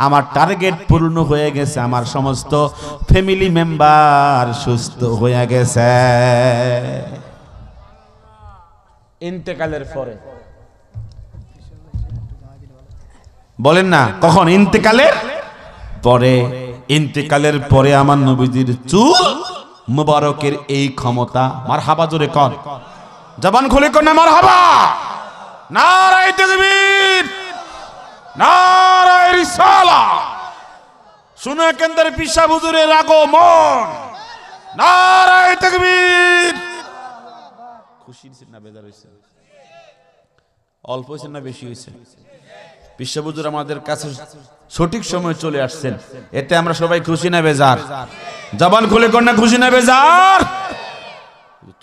আমার টার্গেট পূর্ণ হয়ে গেছে, আমার সমস্ত ফ্যামিলি মেম্বার সুস্থ হয়ে গেছে। ইন্তেকালের পরে বলেন না, কখন? ইন্তেকালের পরে। ইন্তেকালের পরে আমার নবীজির চুল মুবারকের এই ক্ষমতা। মারহাবা জোরে কর, জবান খুলে কর না মারহাবা। নারায়ে তাকবীর, নারায়ে রিসালাহ। শুনে কেন্দ্রের পিসা হুজুরের আগমন। নারায়ে তাকবীর। খুশি হইছেন না বেজার হইছেন? অল্প হইছেন না বেশি হইছে? পিসা হুজুর আমাদের কাছে সঠিক সময় চলে আসছেন, এতে আমরা সবাই খুশি না বেজার? জবান খুলে কর না খুশি না বেজার?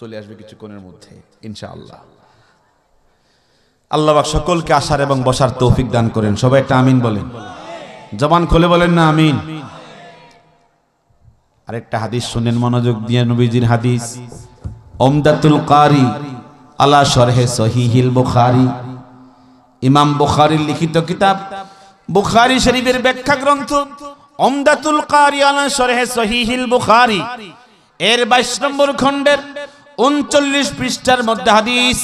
চলে আসবে কিছুক্ষণের মধ্যে ইনশাআল্লাহ। আল্লাহ পাক সকলকে আসার এবং বসার তৌফিক দান করেন। সবাই একটা আমিন বলেন, জবান খুলে বলেন না আমিন। আরেকটা হাদিস শুনেন মনোযোগ দিয়ে, নবীজির হাদিস, উমদাতুল কারি আলা শরহে সহিহিল বুখারী। ইমাম বুখারীর লিখিত কিতাব বুখারী শরীফের ব্যাখ্যা গ্রন্থ উমদাতুল কারি আলা শরহে সহিহিল বুখারী এর 22 নম্বর খণ্ডের 39 পৃষ্ঠার মধ্যে হাদিস।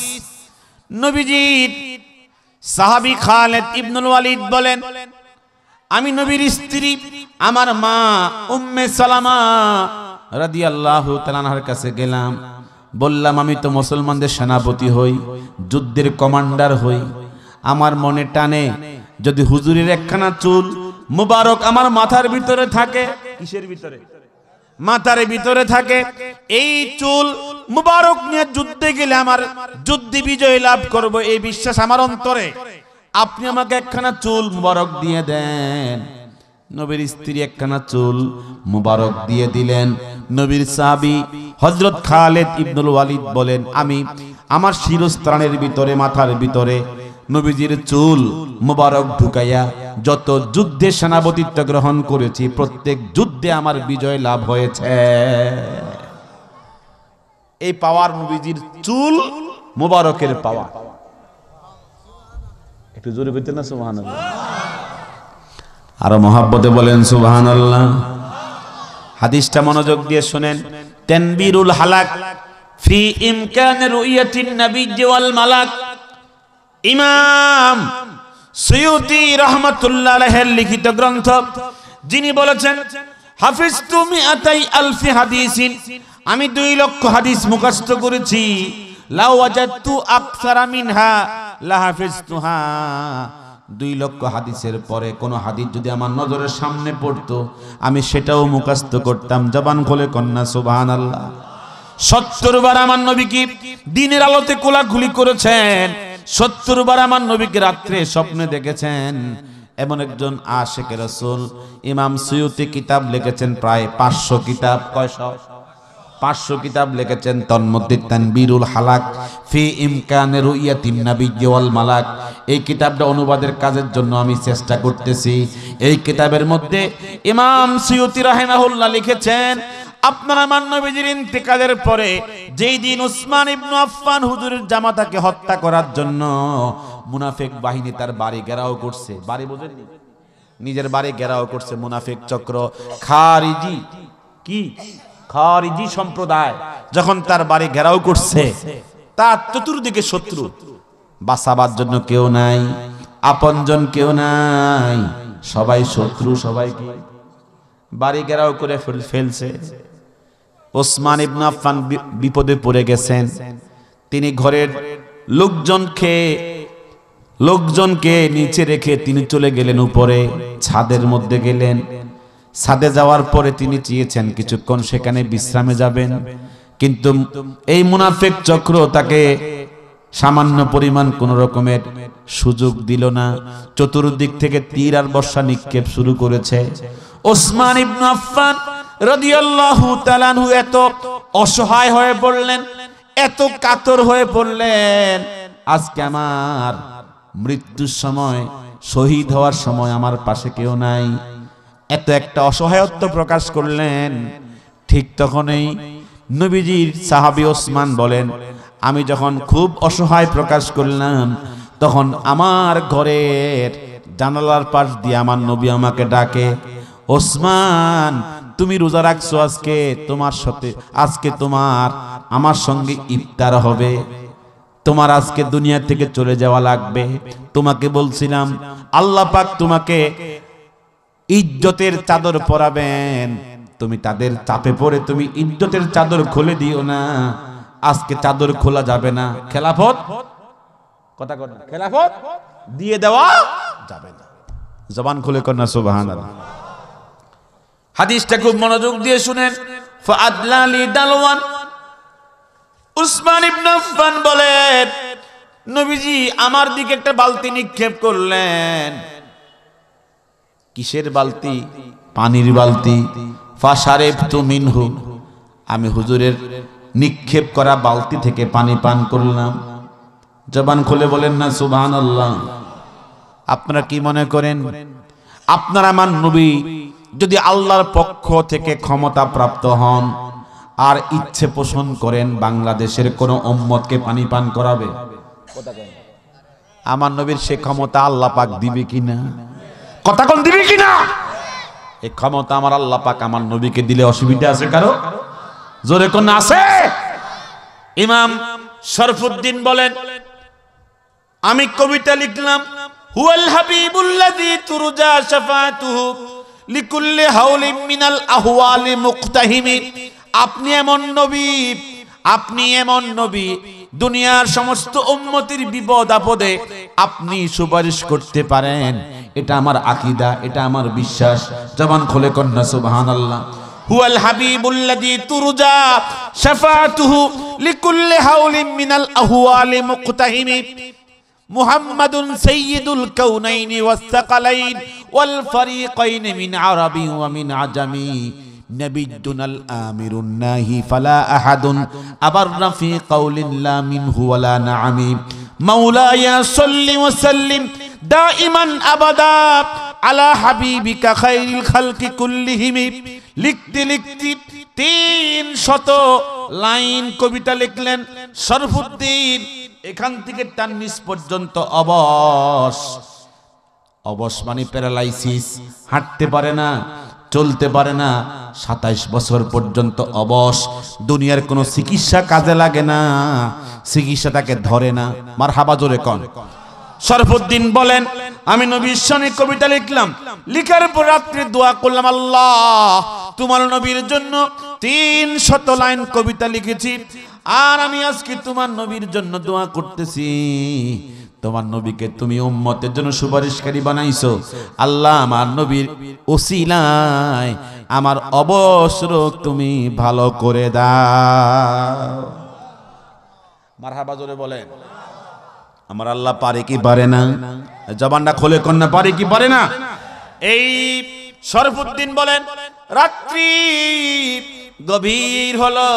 নবীজির সাহাবী খালিদ ইবনুল ওয়ালিদ বলেন, আমি নবীর স্ত্রী আমার মা উম্মে সালামা রাদিয়াল্লাহু তাআলা আনহার কাছে গেলাম, বললাম আমি তো মুসলমানদের সেনাপতি হই, যুদ্ধের কমান্ডার হই, আমার মনে টানে যদি হুজুরের একখানা চুল মুবারক আমার মাথার ভিতরে থাকে। কিসের ভিতরে? মাথার ভিতরে থাকে। এই চুল মুবারক নিয়ে যুদ্ধে গেলে আমার যুদ্ধে বিজয় লাভ করব, এই বিশ্বাস আমার অন্তরে। আপনি আমাকে একখানা চুল মুবারক দিয়ে দেন। নবীর স্ত্রী একখানা চুল মুবারক দিয়ে দিলেন। নবীর সাহাবী হযরত খালিদ ইবনুল ওয়ালিদ বলেন, আমি আমার শিরস্ত্রাণের ভিতরে, মাথার ভিতরে নবীজির চুল মুবারক ঢুকাইয়া যত যুদ্ধে সেনাপতিত্ব গ্রহণ করেছি প্রত্যেক যুদ্ধে আমার বিজয় লাভ হয়েছে। এই পাওয়ার নবীজির চুল মুবারকের পাওয়ার। একটু জোরে বলতেন না সুবহানাল্লাহ? আরো মহাব্বতে বলেন সুবহানাল্লাহ। হাদিসটা মনোযোগ দিয়ে শুনেন। তানবীরুল হালাক ফি ইমকান রুইয়াতিন নবী ওয়াল মালাক, ইমাম সুয়ুতি রাহমাতুল্লাহ আলাইহির লিখিত গ্রন্থ। যিনি বলেছেন, হাফিজতু মিআতাই আলফি হাদিসিন, আমি 2 লক্ষ হাদিস মুখস্থ করেছি, লাউ ওয়াজাদতু আকসারা মিনহা লা হাফিজতুহা। 2 লক্ষ হাদিসের পরে কোন হাদিস যদি আমার নজরের সামনে পড়তো আমি সেটাও মুখস্থ করতাম। জবান খুলে কন্যা সুবহানাল্লাহ। 70 বার আমার নবীকে দিনের আলোতে কোলাকুলি করেছেন, 70 বার আমার নবীকে রাত্রে স্বপ্নে দেখেছেন। এমন একজন আশিক রাসূল। ইমাম সুয়ুতি কিতাব লিখেছেন প্রায় 500 কিতাব। কয়শো? 500 কিতাব লিখেছেন। তন্মধ্যে তানবীরুল হালাক ফি ইমকানে রুইয়াতিন নবী ওয়াল মালাক, এই কিতাবটা অনুবাদের কাজের জন্য আমি চেষ্টা করতেছি। এই কিতাবের মধ্যে ইমাম সুয়ুতি রাহিমাহুল্লাহ লিখেছেন, আপনার আমার নবীজির ইন্তেকালের পরে যেই দিন উসমান ইবনে আফফান হুজুরের জামাতাকে হত্যা করার জন্য মুনাফিক বাহিনী তার বাড়ি ঘেরাও করছে। বাড়ি বোঝেন? নিজের বাড়ি ঘেরাও করছে মুনাফিক চক্র, খারিজি। কি? খারিজি সম্প্রদায় যখন তার বাড়ি ঘেরাও করছে, তার চতুর্দিকে শত্রু, বাঁচাবার জন্য কেউ নাই, আপনজন কেউ নাই, সবাই শত্রু, সবাইকে বাড়ি ঘেরাও করে ফেলছে। ওসমান ইবনে আফফান বিপদে পড়ে গেছেন। তিনি ঘরের লোকজনকে নিচে রেখে তিনি চলে গেলেন উপরে, ছাদের মধ্যে গেলেন। ছাদে যাওয়ার পরে তিনি চেয়েছেন কিছুক্ষণ সেখানে বিশ্রামে যাবেন, কিন্তু এই মুনাফিক চক্র তাকে সামান্য পরিমাণ কোন রকমের সুযোগ দিল না, চতুর্দিক থেকে তীর আর বর্ষা নিক্ষেপ শুরু করেছে। ওসমান ইবনে আফফান রাদিয়াল্লাহু তাআলা আনহু এত অসহায় হয়ে পড়লেন, এত কাতর হয়ে পড়লেন, আজকে আমার মৃত্যুর সময়, শহীদ হওয়ার সময় আমার পাশে কেউ নাই, এত একটা অসহায়ত্ব প্রকাশ করলেন। ঠিক তখনই নবীজির সাহাবী ওসমান বলেন, আমি যখন খুব অসহায় প্রকাশ করলাম, তখন আমার ঘরের জানালার পাশ দিয়ে আমার নবী আমাকে ডাকে, ওসমান তুমি রোজা রাখছো, আজকে তোমার আমার সঙ্গে ইফতার হবে, তোমার আজকে দুনিয়া থেকে চলে যাওয়া লাগবে। তোমাকে বলছিলাম আল্লাহ পাক তোমাকে ইজ্জতের চাদর পরাবেন, তুমি তাদের চাপে পড়ে তুমি ইজ্জতের চাদর খুলে দিও না, আজকে চাদর খোলা যাবে না, খেলাফত কথা কর, খেলাফত দিয়ে দেওয়া যাবে না। জবান খুলে কর না সুবহানাল্লাহ। হাদিসটা খুব মনোযোগ দিয়ে শুনেন। ফাআদলালি দালওয়ান, উসমান ইবনে আফফান বলেন, নবীজি আমার দিকে একটা বালতি নিক্ষেপ করলেন। কিসের বালতি? পানির বালতি। ফাশারিবতু মিনহু, আমি হুজুরের নিক্ষেপ করা বালতি থেকে পানি পান করলাম। জবান খুলে বলেন না সুবহানাল্লাহ। আপনারা কি মনে করেন, আপনার আমার নবী যদি আল্লাহর পক্ষ থেকে ক্ষমতা প্রাপ্ত হন আর ইচ্ছে পোষণ করেন বাংলাদেশের কোন উম্মতকে পানি পান করাবে? আমার নবীর সে ক্ষমতা আল্লাহ পাক দিবে কিনা? কথা কোন দিবে কিনা? এই ক্ষমতা আমার আল্লাহ পাক আমার নবীকে দিলে অসুবিধা আছে কারো? জোরে কোন আছে? ইমাম শরফুদ্দিন বলেন, আমি কবিতা লিখলাম, হুয়াল হাবিবুল্লাযী তুরজা শাফাআতুহু লিকুল্লি হাওলিন মিনাল আহওয়ালি মুক্তাহিমি। আপনি এমন নবী, আপনি এমন নবী, দুনিয়ার সমস্ত উম্মতির বিপদ আপদে আপনি সুপারিশ করতে পারেন, এটা আমার আকীদা, এটা আমার বিশ্বাস। জবান খুলে কন্যা সুবহানাল্লাহ। হুয়াল হাবিবুল্লাযী তুরজা শাফাআতুহু লিকুল্লি হাওলিন মিনাল আহওয়ালি মুক্তাহিমি। মুহাম্মাদুন সাইয়্যিদুল কাউনাইনি ওয়াস সাকালাইন ওয়াল ফারিকাইন মিন আরাবি ওয়া মিন আজামি। নাবিয়্যুনাল আমিরুন নাহি ফালা আহাদুন আবাররা ফি কাউলিন লা মিনহু ওয়ালা নাআমি। মাওলায়া সাল্লি ওয়া সাল্লিম দাইমান আবাদা আলা হাবিবিকা খায়রিল খালকি কুল্লিহিম। লিখতে লিখতে 300 লাইন কবিতা লিখলেন শরফুদ্দিন। এখান থেকে তার নিচ পর্যন্ত অবশ মানে প্যারালাইসিস, হাঁটতে পারে না, চলতে পারে না, 27 বছর পর্যন্ত অবশ। দুনিয়ার কোনো চিকিৎসা কাজে লাগে না, চিকিৎসা তাকে ধরে না। মারহাবা জোরে কোন। শরফুদ্দিন বলেন, আমি নবীর শানে কবিতা লিখলাম, লিখার পর রাত্রে দোয়া করলাম, আল্লাহ তোমার নবীর জন্য 300 লাইন কবিতা লিখেছি, আর আমি আজকে তোমার নবীর জন্য দোয়া করতেছি, তোমার নবীকে তুমি উম্মতের জন্য সুপারিশকারী বানাইছো। আল্লাহ আমার নবীর ওসিলায় আমার অবশ রোগ তুমি ভালো করে দাও। মারহাবা জোরে বলেন। আমার আল্লাহ পারে কি পারে না? জবানটা খোলে কন্যা, পারে কি পারে না? এই শরফুদ্দিন বলেন, রাত্রি গভীর হলো,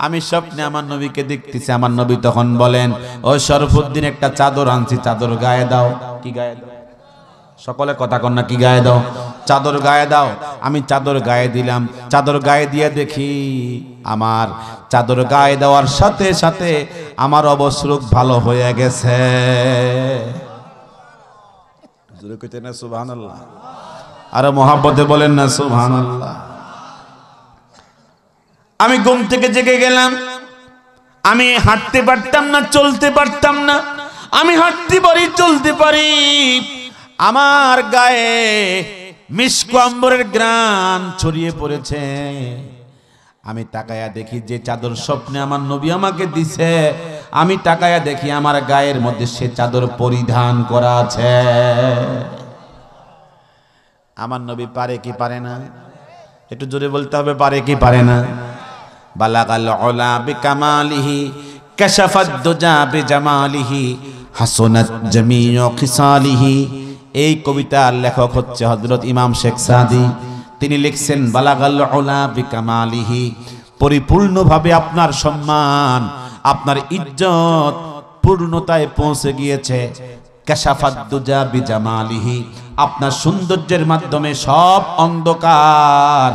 আমি স্বপ্নে আমার নবীকে দেখতেছি। আমার নবী তখন বলেন, ও শরফুদ্দিন একটা চাদর আনছি, চাদর গায়ে দাও। কি গায়ে দাও? সকলে কথা কন্যা, কি গায়ে দাও? চাদর গায়ে দাও। আমি চাদর গায়ে দিলাম। চাদর গায়ে দিয়ে দেখি আমার চাদর গায়ে দেওয়ার সাথে সাথে আমার অবস্রোগ ভালো হয়ে গেছে। জোরে কইতে না সুবহানাল্লাহ? আর মহব্বতে বলেন না সুবহানাল্লাহ? আমি ঘুম থেকে জেগে গেলাম। আমি হাঁটতে পারতাম না, চলতে পারতাম না। আমি হাঁটতে পারি, চলতে পারি। আমার গায়ে মিশক আম্বরের ঘ্রাণ ছড়িয়ে পড়েছে। আমি তাকায়া দেখি যে চাদর স্বপ্নে আমার নবী আমাকে দিছে, আমি তাকায়া দেখি আমার গায়ের মধ্যে সে চাদর পরিধান করা আছে। আমার নবী পারে কি পারে না? একটু জোরে বলতে হবে, পারে কি পারে না? বালাগাল উলা বিকামালিহি কাশাফাদ দুজা বিজামালিহি হাসনাত জামিউ খিসালিহি। এই কবিতার লেখক হচ্ছে হযরত ইমাম শেখ সাদি। তিনি লিখছেন বালাগাল উলা বিকামালিহি, পরিপূর্ণভাবে আপনার সম্মান, আপনার ইজ্জত পূর্ণতায় পৌঁছে গিয়েছে। কাশাফাদ দুজা বিজামালিহি, আপনার সৌন্দর্যের মাধ্যমে সব অন্ধকার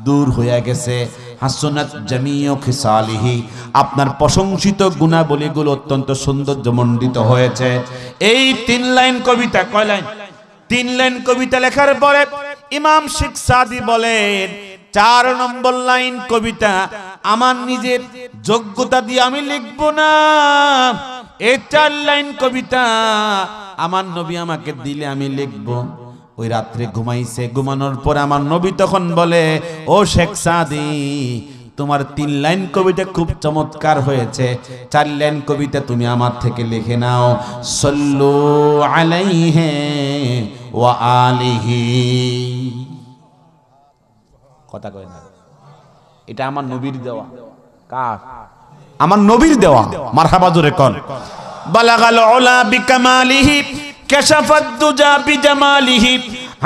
দূর হয়ে গেছে। হাসনাত জামিউ খিসালিহি, আপনার প্রশংসিত গুণাবলীগুলো অত্যন্ত সৌন্দর্যমণ্ডিত হয়েছে। এই 3 লাইন কবিতা, কয় লাইন? 3 লাইন কবিতা লেখার পরে ইমাম শেখ সাদি বলেন 4 নম্বর লাইন কবিতা আমার নিজের যোগ্যতা দিয়ে আমি লিখব না। এই 4 লাইন কবিতা আমার নবী আমাকে দিলে আমি লিখব। ওই রাত্রে ঘুমাইছে, ঘুমানোর পর আমার নবী তখন বলে, ও শেখ সাদি, তোমার 3 লাইন কবিতা খুব চমৎকার হয়েছে, 4 লাইন কবিতা তুমি আমার থেকে লিখে নাও। সাল্লু আলাইহি ওয়া আলিহি। কথা কয় না, এটা আমার নবীর দেওয়া। কার? আমার নবীর দেওয়া। মারহাবা জোরে কোন। বালাগাল উলা বিকামালিহি কাশাফাদ দুজা বিজামালিহি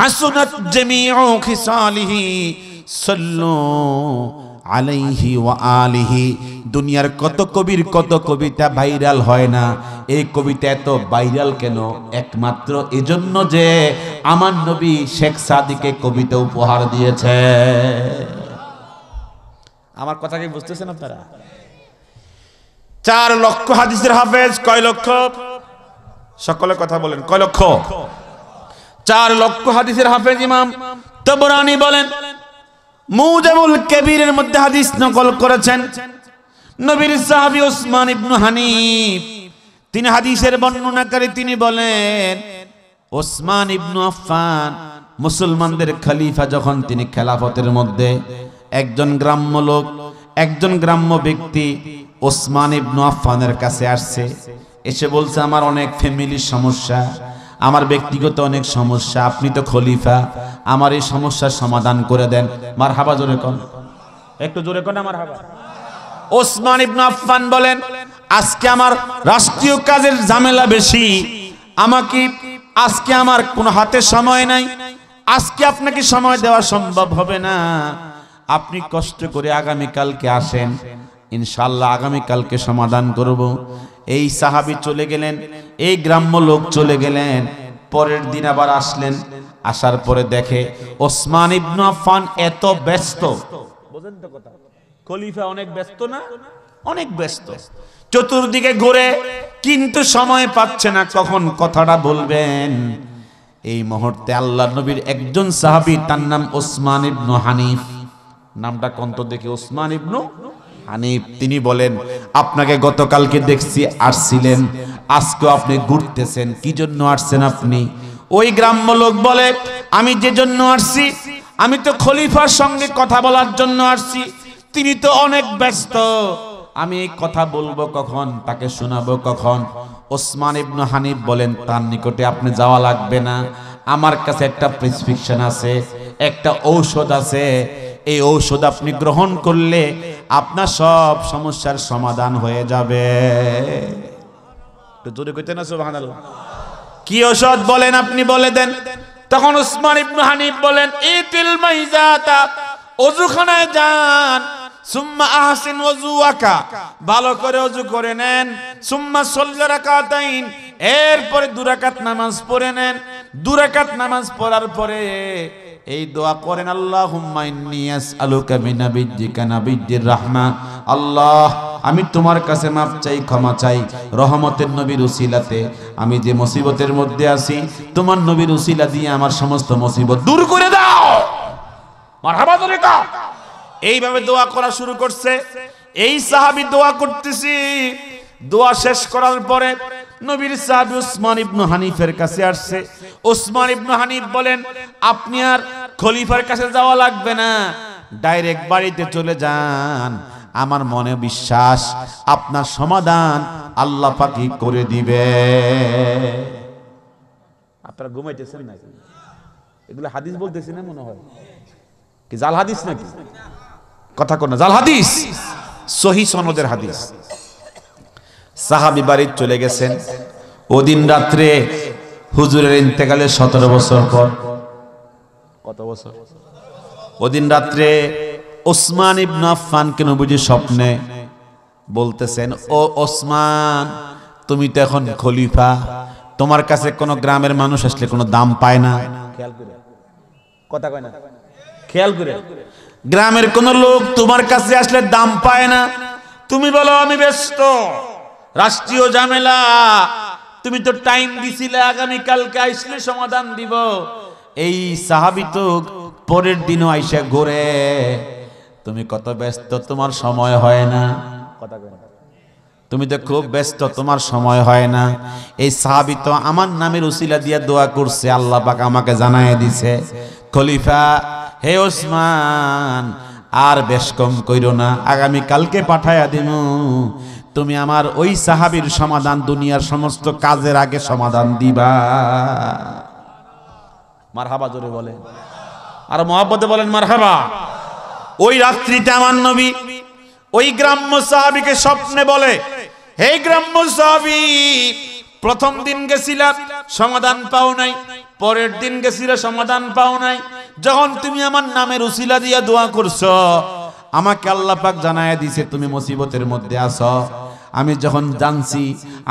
হাসনাত জামিউ খিসালিহি সাল্লু আলাইহি ওয়া আলিহি। দুনিয়ার কত কবির কত কবিতা ভাইরাল হয় না, এই কবিতা এত ভাইরাল কেন? একমাত্র এজন্য যে আমার নবী শেখ সাদিকে কবিতা উপহার দিয়েছে। আমার কথা কি বুঝতেছেন আপনারা? 4 লক্ষ হাদিসের হাফেজ। কয় লক্ষ? সকলে কথা বলেন, কয় লক্ষ? 4 লক্ষ হাদিসের হাফেজ ইমাম তাবরানী বলেন, মুজামুল কবিরের মধ্যে হাদিস নকল করেছেন। নবীর সাহাবী ওসমান ইবনে হানিফ তিনি হাদিসের বর্ণনাকারী। তিনি বলেন, ওসমান ইবনে আফফান মুসলমানদের খলিফা যখন তিনি খেলাফতের মধ্যে, একজন গ্রাম্য লোক, একজন গ্রাম্য ব্যক্তি ওসমান ইবনে আফফানের কাছে আসছে, এসে বলছে, আমার অনেক ফ্যামিলির সমস্যা, আমার ব্যক্তিগত অনেক সমস্যা, আপনি তো খলিফা, আমার এই সমস্যার সমাধান করে দেন। মারহাবা জোরে কোন, একটু জোরে কোন মারহাবা। ওসমান ইবনে আফফান বলেন, আজকে আমার রাষ্ট্রীয় কাজের ঝামেলা বেশি, আমাকে আজকে আমার কোনো হাতে সময় নাই, আজকে আপনাকে সময় দেওয়া সম্ভব হবে না, আপনি কষ্ট করে আগামী কালকে আসেন, ইনশাআল্লাহ আগামী কালকে সমাধান করব। এই সাহাবী চলে গেলেন, এই গ্রাম্য লোক চলে গেলেন। পরের দিন আবার আসলেন, আসার পরে দেখে ওসমান ইবনে আফফান এত ব্যস্ত, বুঝেন তো কথা, খলিফা অনেক ব্যস্ত না? অনেক ব্যস্ত, চতুর্দিকে ঘুরে কিন্তু সময় পাচ্ছে না কখন কথাটা বলবেন। এই মুহূর্তে আল্লাহর নবীর একজন সাহাবী, তার নাম ওসমান ইবনে হানিফ, নামটা কোন তো দেখি, ওসমান ইবনে হানিফ। তিনি বলেন, আপনাকে গতকালকে দেখছি আসছিলেন, আজকেও আপনি ঘুরতেছেন, কি জন্য আসছেন আপনি? ওই গ্রাম্য লোক বলে, আমি যে জন্য আসছি, আমি তো খলিফার সঙ্গে কথা বলার জন্য আসছি, তিনি তো অনেক ব্যস্ত, আমি এই কথা বলবো কখন, তাকে শোনাবো কখন? ওসমান ইবনে হানিফ বলেন, তার নিকটে আপনি যাওয়া লাগবে না, আমার কাছে একটা প্রেসক্রিপশন আছে, একটা ঔষধ আছে, এই ঔষধ আপনি গ্রহণ করলে আপনার সব সমস্যার সমাধান হয়ে যাবে। তো জোরে কইতে না সুবহানাল্লাহ। কি ঔষধ বলেন আপনি, বলে দেন। তখন ওসমান ইবনে হানিফ বলেন, ইতিল মাইজাতা, ওযুখানায় যান, সুম্মা আহসিন ওযুআকা, ভালো করে ওযু করে নেন, সুম্মা সাল্লি রাকাতাইন, এরপরে 2 রাকাত নামাজ পড়ে নেন। 2 রাকাত নামাজ পড়ার পরে এই দোয়া করেন, আল্লাহুম্মা ইন্নী আসআলুকা বিনাবিয়্যিকা নাবিয়্যির রাহমা, আল্লাহ আমি তোমার কাছে মাফ চাই, ক্ষমা চাই, রহমতের নবীর উসিলাতে আমি যে মুসিবতের মধ্যে আছি, তোমার নবীর উসিলা দিয়ে আমার সমস্ত মুসিবত দূর করে দাও। মারহাবা জোরে কা। এইভাবে দোয়া করা শুরু করছে। এই সাহাবী দোয়া করতেছি, দোয়া শেষ করার পরে নবীর সাহাবী ওসমান ইবনে হানিফের কাছে আসছে। ওসমান ইবনে হানিফ বলেন, আপনি আর খলিফার কাছে যাওয়া লাগবে না, ডাইরেক্ট বাড়িতে চলে যান, আমার মনে বিশ্বাস আপনার সমাধান আল্লাহ পাকই করে দিবে। আপনারা ঘুমাইতেছেন নাকি? এগুলো হাদিস বলতেছি না মনে হয়, কি জাল হাদিস নাকি? কথা কোন জাল হাদিস? সহিহ সনদের হাদিস। সাহাবী বাড়ি চলে গেছেন। ওদিন রাত্রে হুজুরের ইন্তেকালের 17 বছর পর, কত বছর? ওদিন রাত্রে ওসমান ইবনে আফফানকে নবীজি স্বপ্নে বলতেছেন, ও ওসমান, তুমি তো এখন খলিফা, তোমার কাছে কোন গ্রামের মানুষ আসলে কোনো দাম পায় না। খেয়াল করে কথা কয় না, খেয়াল করে, গ্রামের কোন লোক তোমার কাছে আসলে দাম পায় না। তুমি বলো আমি ব্যস্ত, রাষ্ট্রীয় ঝামেলা, তুমি তো টাইম দিছিলে আগামী কালকে আসলে সমাধান দিব। এই সাহাবী তো পরের দিনও আইসা ঘুরে, তুমি কত ব্যস্ত, তোমার সময় হয় না। কথা কয় না, তুমি তো খুব ব্যস্ত, তোমার সময় হয় না। এই সাহাবী তো আমার নামের উসিলা দিয়ে দোয়া করছে, আল্লাহ পাক আমাকে জানায় দিছে, খলিফা হে ওসমান, আর বেশ কম কইরো না, আগামী কালকে পাঠায়া দিমু। তুমি আমার ওই সাহাবীর সমাধান দুনিয়ার সমস্ত কাজের আগে সমাধান দিবা। মারহাবা জোরে বলেন, আর মহব্বতে বলেন মারহাবা। ওই রাত্রিতে আমার নবী ওই গ্রাম্য সাহাবীকে স্বপ্নে বলে, হে গ্রাম্য সাহাবী, প্রথম দিন গেছিলাম সমাধান পাও নাই, পরের দিন গেছিলে সমাধান পাও নাই, যখন তুমি আমার নামের উসিলা দিয়া দোয়া করছো, আমাকে আল্লাহ পাক জানায়া দিছে তুমি মুসিবতের মধ্যে আছো। আমি যখন জানছি,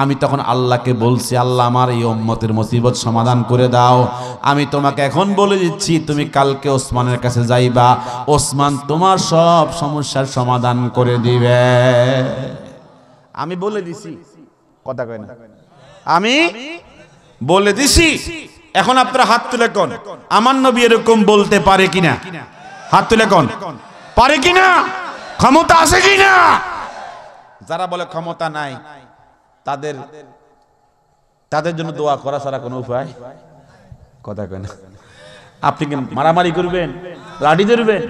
আমি তখন আল্লাহকে বলছি, আল্লাহ আমার এই উম্মতের মুসিবত সমাধান করে দাও। আমি তোমাকে এখন বলে দিচ্ছি, তুমি কালকে ওসমানের কাছে যাইবা, ওসমান তোমার সব সমস্যার সমাধান করে দিবে। আমি বলে দিছি, কথা কয় না, আমি বলে দিছি। এখন আপনারা হাত তুলে কোন আমার নবী এরকম বলতে পারে কিনা? হাত তুলে কোন পারে কিনা? ক্ষমতা আছে কিনা? যারা বলে ক্ষমতা নাই, তাদের জন্য দোয়া করা ছাড়া কোনো উপায়, কথা কয় না। আপনি কি মারামারি করবেন, লাঠি ধরবেন?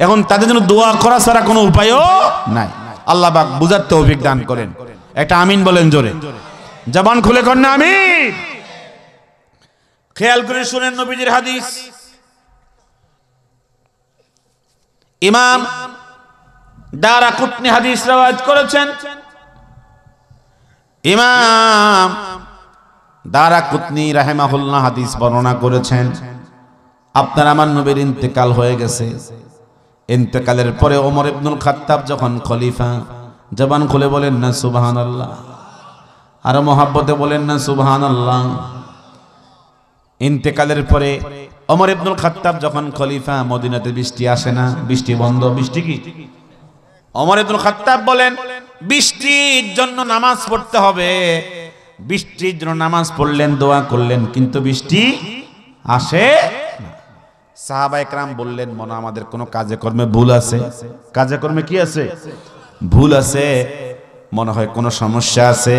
এখন তাদের জন্য দোয়া করা ছাড়া কোনো উপায়ও নাই। আল্লাহ পাক বুঝার তৌফিক দান করেন। একটা আমিন বলেন জোরে, জবান খুলে কর না আমিন। খেয়াল করে শুনেন নবীজির হাদিস। ইমাম দারাকুতনি হাদিস রওয়ায়াত করেছেন। ইমাম দারাকুতনি রাহিমাহুল্লাহ হাদিস বর্ণনা করেছেন, আপনার আমার নবীর ইন্তেকাল হয়ে গেছে। ইন্তেকালের পরে ওমর ইবনুল খাত্তাব যখন খলিফা, জবান খুলে বলেন না সুবহানাল্লাহ, আর মহব্বতে বলেন না সুবহানাল্লাহ। ইন্তেকালের পরে ওমর ইবনুল খাত্তাব যখন খলিফা, মদিনাতে বৃষ্টি আসে না, বৃষ্টি বন্ধ। বৃষ্টি কি? ওমর ইবনুল খাত্তাব বলেন বৃষ্টির জন্য নামাজ পড়তে হবে। বৃষ্টির জন্য নামাজ পড়লেন, দোয়া করলেন, কিন্তু বৃষ্টি আসে না। সাহাবা একরাম বললেন, মনে আমাদের কোনো কাজে কর্মে ভুল আছে। কাজে কর্মে কি আছে? ভুল আছে, মনে হয় কোনো সমস্যা আছে।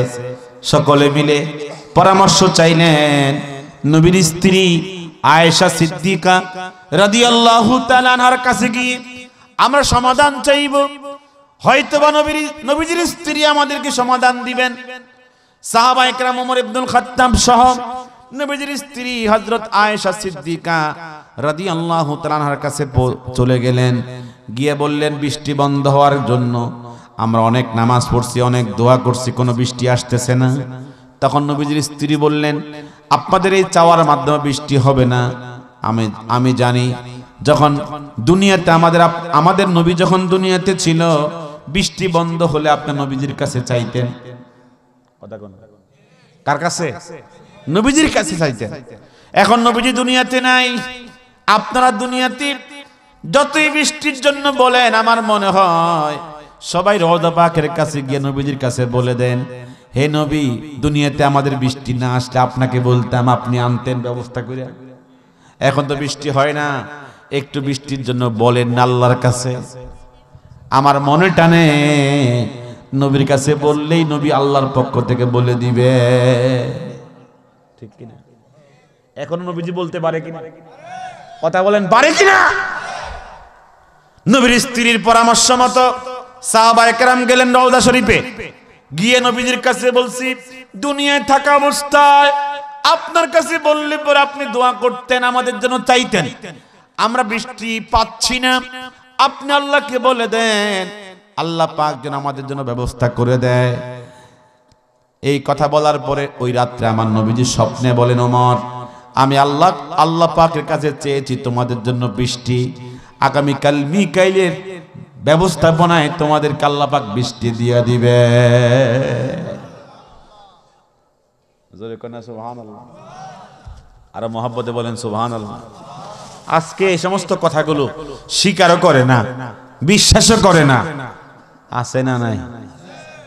সকলে মিলে পরামর্শ চাইলেন নবীর স্ত্রী আয়েশা সিদ্দিকা রাদিয়াল্লাহু তাআলা আনহার কাছে গিয়ে আমরা সমাধান চাইব, হয়তোবা নবীজির স্ত্রী আমাদেরকে সমাধান দিবেন। সাহাবা একরাম ওমর ইবনুল খাত্তাব সহ নবীজির স্ত্রী হযরত আয়েশা সিদ্দিকা রাদিয়াল্লাহু তাআলা আনহার কাছে চলে গেলেন, গিয়ে বললেন বৃষ্টি বন্ধ হওয়ার জন্য আমরা অনেক নামাজ পড়ছি, অনেক দোয়া করছি, কোনো বৃষ্টি আসতেছে না। তখন নবীজির স্ত্রী বললেন, আপনাদের এই চাওয়ার মাধ্যমে বৃষ্টি হবে না। আমি জানি, যখন দুনিয়াতে আমাদের নবী যখন দুনিয়াতে ছিল, বৃষ্টি বন্ধ হলে আপনি নবীজির কাছে চাইতেন। কার কাছে? নবীজির কাছে চাইতেন। এখন নবীজি দুনিয়াতে নাই, আপনারা দুনিয়াতে যতই বৃষ্টির জন্য বলেন, আমার মনে হয় সবাই রওজা পাকের কাছে গিয়ে নবীজির কাছে বলে দেন, হে নবী, দুনিয়াতে আমাদের বৃষ্টি না আসলে আপনাকে বলতাম, আপনি আনতেন ব্যবস্থা করে। এখন তো বৃষ্টি হয় না, একটু বৃষ্টির জন্য বলেন না আল্লাহর কাছে। আমার মনে টানে নবীর কাছে বললেই নবী আল্লাহর পক্ষ থেকে বলে দিবে, ঠিক কিনা? এখন নবীজি বলতে পারে কিনা? কথা বলেন, পারে কিনা? নবীর স্ত্রীর পরামর্শ মতো সাহাবায়ে কেরাম গেলেন রওজা শরীফে, গিয়ে নবীজির কাছে বলছি, দুনিয়ায় থাকা অবস্থায় আপনার কাছে বললে পরে আপনি দোয়া করতেন, আমাদের জন্য চাইতেন। আমরা বৃষ্টি পাচ্ছি না, আপনি আল্লাহকে বলে দেন, আল্লাহ পাক যেন আমাদের জন্য ব্যবস্থা করে দেয়। এই কথা বলার পরে ওই রাত্রে আমার নবীজি স্বপ্নে বলেন, ওমর আমি আল্লাহ পাকের কাছে চেয়েছি তোমাদের জন্য বৃষ্টি, আগামীকাল মিকাইলের ব্যবস্থাপনায় তোমাদেরকে আল্লাহ পাক বৃষ্টি দিয়ে দিবে। সুবহানাল্লাহ, আর মহব্বতে বলেন সুবহানাল্লাহ। আজকে এই সমস্ত কথাগুলো স্বীকারও করে না, বিশ্বাসও করে না। আছে না নাই?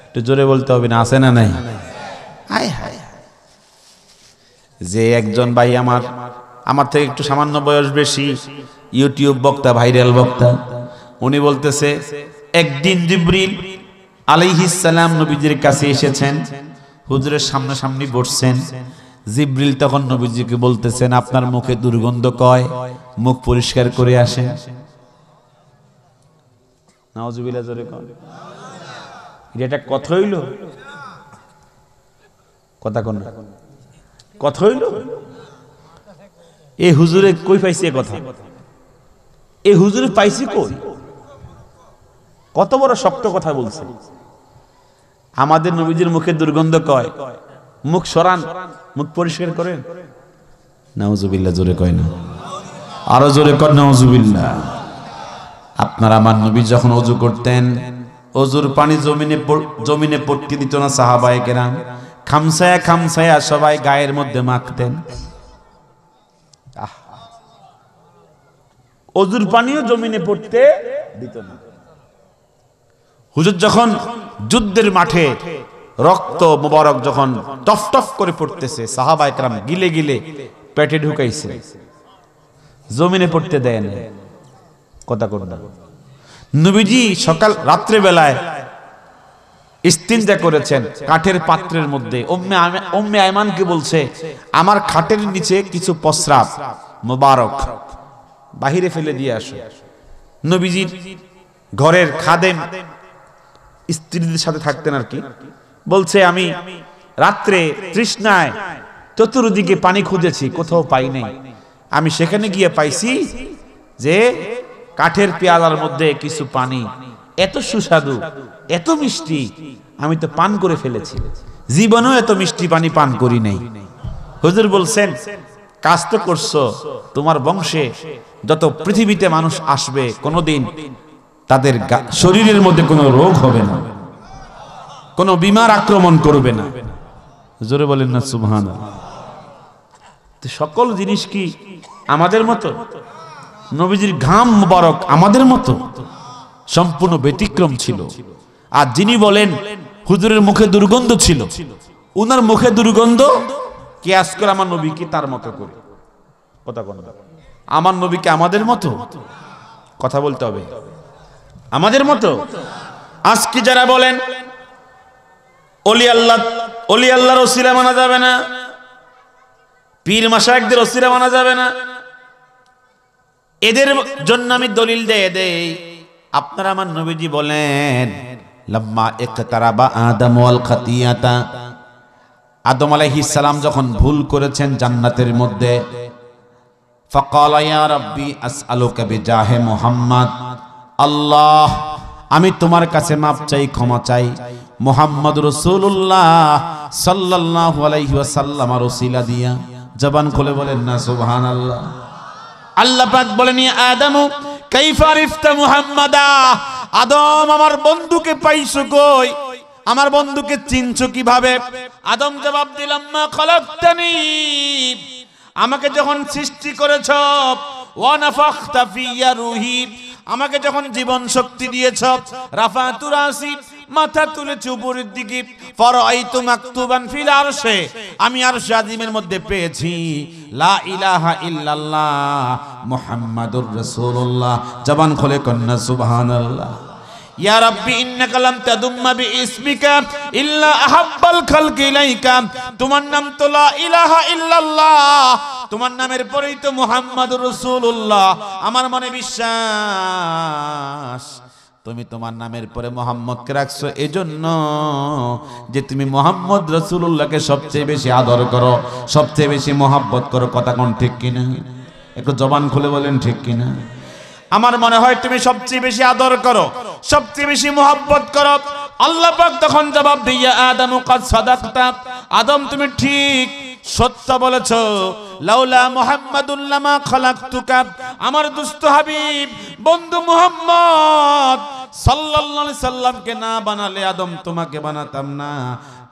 একটু জোরে বলতে হবে না, আছে না নাই? হায় হায়, যে একজন ভাই আমার থেকে একটু সামান্য বয়স বেশি, ইউটিউব বক্তা, ভাইরাল বক্তা, উনি বলতেছে একদিন জিবরিল আলাইহিস সালাম নবীজির কাছে এসেছেন, হুজুরের সামনাসামনি বসছেন। জিবরিল তখন নবীজিকে বলতেছেন, আপনার মুখে দুর্গন্ধ কয়, মুখ পরিষ্কার করে আসেন। নাউজুবিল্লাহ, জোরে কন। এটা কথা হইল? কথা কোন কথা হইল? এই হুজুরে কই পাইছে কথা? এই হুজুরে পাইছে কই? কত বড় শক্ত কথা বলছে। আমাদের নবীজির মুখে দুর্গন্ধ কয়, মুখ সরান, মুখ পরিষ্কার করেন। নাউজুবিল্লাহ, জোরে কয় না, আরো জোরে কর নাউজুবিল্লাহ। আপনার আমার নবী যখন ওযু করতেন, ওযুর পানি জমিনে পড়তে দিত না সাহাবায়ে কেরাম, খামসায়া খামসায়া সবাই গায়ের মধ্যে মাখতেন। ওযুর পানিও জমিনে পড়তে দিত না। হুজুর যখন যুদ্ধের মাঠে রক্ত মোবারক যখন টফ টফ করে পড়তেছে, সাহাবায়ে কেরাম গিলে গিলে পেটে ঢুকাইছে, জমিনে পড়তে দেয় না। কথা কোন না? নবীজি সকাল রাত্রে বেলায় ইস্তিনজা করেছেন কাঠের পাত্রের মধ্যে। উম্মে আয়মানকে বলছে, আমার খাটের নিচে কিছু প্রস্রাব মোবারক বাহিরে ফেলে দিয়ে আসো। নবীজির ঘরের খাদেম স্ত্রীদের সাথে থাকতেন আর কি, বলছে আমি রাত্রে তৃষ্ণায় চতুর্দিকে পানি খুঁজেছি, কোথাও পাই নাই। আমি সেখানে গিয়ে পাইছি যে কাঠের পেয়ালার মধ্যে কিছু পানি, এত সুস্বাদু, এত মিষ্টি, আমি তো পান করে ফেলেছি, জীবনেও এত মিষ্টি পানি পান করি নাই। হুজুর বলছেন, কাজ তো করছো, তোমার বংশে যত পৃথিবীতে মানুষ আসবে কোনোদিন তাদের শরীরের মধ্যে কোনো রোগ হবে না, কোনো বিমার আক্রমণ করবে না। জোরে বলেন না সুবহানাল্লাহ। সকল জিনিস কি আমাদের মতো? নবীজির ঘাম মুবারক আমাদের মতো? সম্পূর্ণ ব্যতিক্রম ছিল। আর যিনি বলেন হুজুরের মুখে দুর্গন্ধ ছিল, উনার মুখে দুর্গন্ধ কিয়াস করে আমার নবীকে তার মতো করে। কথা কোন? আমার নবীকে আমাদের মতো? কথা বলতে হবে, আমাদের মতো। আজকে যারা বলেন ওলি আল্লাহর ওসিলা মানা যাবে না, পীর মাশায়েখদের ওসিলা মানা যাবে না, এদের জন্য আমি দলিল দেই। আপনারা আমার নবীজি বলেন, লাম্মা ইকতারাবা আদম ওয়াল খাতিয়াতা, আদম আলাইহিস সালাম যখন ভুল করেছেন জান্নাতের মধ্যে, ফাকালা ইয়া রাব্বি আসআলুকা বিজাহে মুহাম্মদ, আল্লাহ আমি তোমার কাছে মাপ চাই, ক্ষমা চাই, মুহাম্মদ রাসূলুল্লাহ সাল্লাল্লাহু আলাইহি ওয়াসাল্লামের ওসিলা দিয়া। জবান খুলে বলেন না সুবহানাল্লাহ। আল্লাহ পাক বলেন, ইয়া আদম কাইফা আরিফতা মুহাম্মাদা, আদম আমার বন্ধুকে পাইছো কই, আমার বন্ধুকে চিনছো কিভাবে? আদম জবাব দিলাম, মা খলাকতানি, আমাকে যখন সৃষ্টি করেছো, ওয়া নাফাখতা ফিয়া রূহি, আমাকে যখন জীবন শক্তি দিয়েছ, রাফাতু রাসি, মাথা তুলেছি উপরের দিকে, ফারাআইতু মাকতুবান ফিল আরশে, আমি আরশে আজিমের মধ্যে পেয়েছি লা ইলাহা ইল্লাল্লাহ মুহাম্মাদুর রাসূলুল্লাহ। জবান খুলে কন্না সুবহানাল্লাহ। ইয়া রাব্বি ইন্নাকা লাম তাদুম্মা বিইসমিকা ইল্লা আহাব্বাল খালকি ইলাইকা, তোমার নাম তো লা ইলাহা ইল্লাল্লাহ, তোমার নামের পরেই তো মুহাম্মাদুর রাসূলুল্লাহ। আমার মনে বিশ্বাস তুমি তোমার নামের পরে মুহাম্মদকে রাখছো এজন্য যে তুমি মুহাম্মদ রাসূলুল্লাহকে সবচেয়ে বেশি আদর করো, সবচেয়ে বেশি মহব্বত করো। কথা কোন ঠিক কিনা? একটু জবান খুলে বলেন ঠিক কিনা? আমার মনে হয় তুমি সবচেয়ে বেশি আদর করো, সবচেয়ে বেশি মহব্বত করো, আল্লাহ পাক তখন জবাব দিয়া আদম কাদ সাদাকতা, আদম তুমি ঠিক সত্য বলেছ। লাউলা মুহাম্মাদুন লামা খালাকতুকা, আমার দুস্থ হাবিব বন্ধু মুহাম্মদ সাল্লাল্লাহু আলাইহি সাল্লামকে না বানালে আদম তোমাকে বানাতাম না,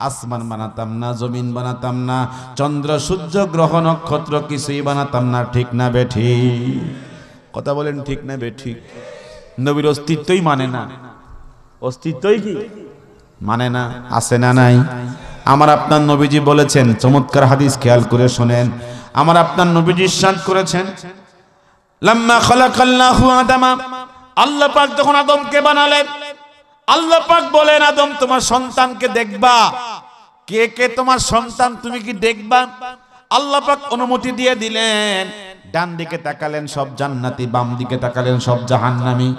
আসমান বানাতাম না, জমিন বানাতাম না, চন্দ্র সূর্য গ্রহ নক্ষত্র কিছুই বানাতাম না। ঠিক না বেঠিক? কথা বলেন ঠিক না বেঠিক? নবীর অস্তিত্বই মানে না, অস্তিত্বই কি মানে না, আছে না নাই? আমার আপনার নবীজি বলেছেন, চমৎকার হাদিস খেয়াল করে শোনেন, আমার আপনার নবীজি ইরশাদ করেছেন, লাম্মা খালাকাল্লাহু আদামা, আল্লাহ পাক যখন আদমকে বানালেন, আল্লাহ পাক বলেন আদম তোমার সন্তানকে দেখবা। কে কে তোমার সন্তান, তুমি কি দেখবা? আল্লাহ পাক অনুমতি দিয়ে দিলেন। ডান দিকে তাকালেন সব জান্নাতি, বাম দিকে তাকালেন সব জাহান্নামী।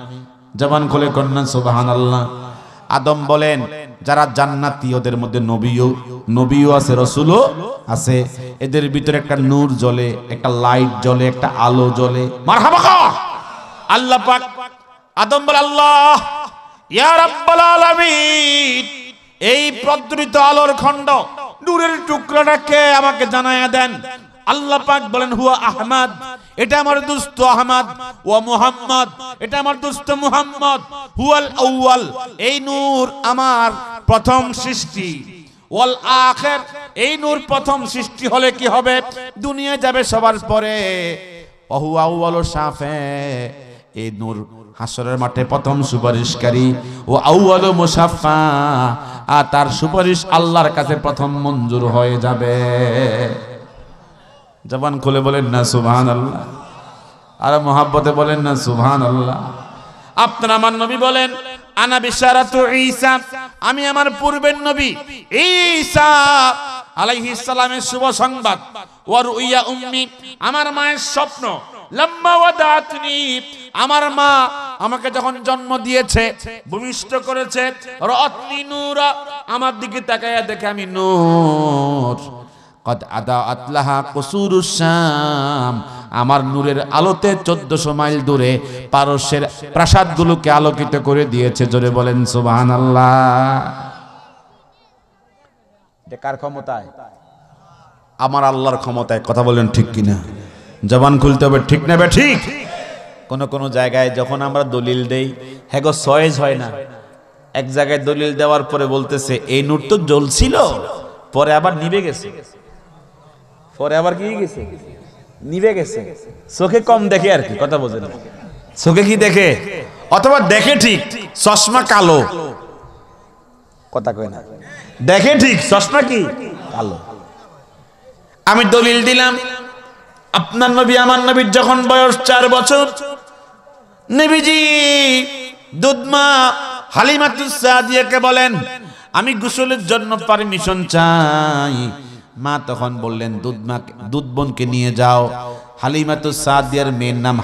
জবান খুলে কন্যা সুবহানাল্লাহ। আদম বলেন যারা জান্নাতি ওদের মধ্যে নবীও আছে, রাসূলও আছে। এদের ভিতরে একটা নূর জ্বলে, একটা লাইট জ্বলে, একটা আলো জ্বলে। মারহাবা। আল্লাহ পাক আদম বলে, আল্লাহ ইয়া রাব্বাল আলামিন, এই প্রজ্বলিত আলোর খণ্ড নূরের টুকরাটাকে আমাকে জানায়া দেন। আল্লাহ পাক বলেন হুয়া আহমদ, এটা আমার দুস্থ আহমদ। ওয়া মুহাম্মদ, এটা আমার দুস্থ মুহাম্মদ। হুয়াল আউয়াল, এই নূর আমার প্রথম সৃষ্টি। ওয়াল আখির, এই নূর প্রথম সৃষ্টি হলে কি হবে? দুনিয়া যাবে সবার পরে। ওয়া হুয়া আউয়ালু শাফি, এই নূর হাসরের মাঠে প্রথম সুপারিশকারী। ও আউয়ালু মুশাফফা, আর তার সুপারিশ আল্লাহর কাছে প্রথম মঞ্জুর হয়ে যাবে। জবান খুলে বলেন না সুবহানাল্লাহ, আর মুহাব্বতে বলেন না সুবহানাল্লাহ। আপনার আমার নবী বলেন আনা বিশারাতু ঈসা, আমি আমার পূর্বের নবী ঈসা আলাইহিস সালামের শুভ সংবাদ। ওয়া রুইয়া উম্মি, আমার মায়ের স্বপ্ন। লাম্মা ওয়াদাতনি, আমার মা আমাকে যখন জন্ম দিয়েছে, ভূমিষ্ঠ করেছে। রাতনি নূরা, আমার দিকে তাকায়া দেখে আমি নূর। কদ আদাআত লাহা কুসুরুশ শাম, আমার নূরের আলোতে 1400 মাইল দূরে পারস্যের প্রাসাদগুলোকে আলোকিত করে দিয়েছে। জোরে বলেন সুবহানাল্লাহ। এটা কার ক্ষমতায়? আমার আল্লাহর ক্ষমতায়। কথা বলেন ঠিক কিনা? জবান খুলতে হবে, ঠিক না ঠিক? কোন জায়গায় যখন আমরা দলিল দেই, হ্যাঁ গো সয়েজ হয় না। এক জায়গায় দলিল দেওয়ার পরে বলতেছে এই নূর তো জ্বলছিল, পরে আবার নিভে গেছে। পরে আবার কি গেছে? নিভে গেছে। চোখে কম দেখে আর কি। কথা বোঝেন? চোখে কি দেখে? অথবা দেখে ঠিক, চশমা কালো। কথা কয় না, দেখে ঠিক, চশমা কি কালো। আমি দলিল দিলাম আপনার নবী আমার নবীর যখন বয়স 4 বছর, নবীজি দুধমা হালিমাতুস সাদিয়াকে বলেন আমি গোসলের জন্য পারমিশন চাই। মা তখন বললেন দুধ বোনকে নিয়ে যাও। হালিমাতুস সাদিয়ার মেয়ের নাম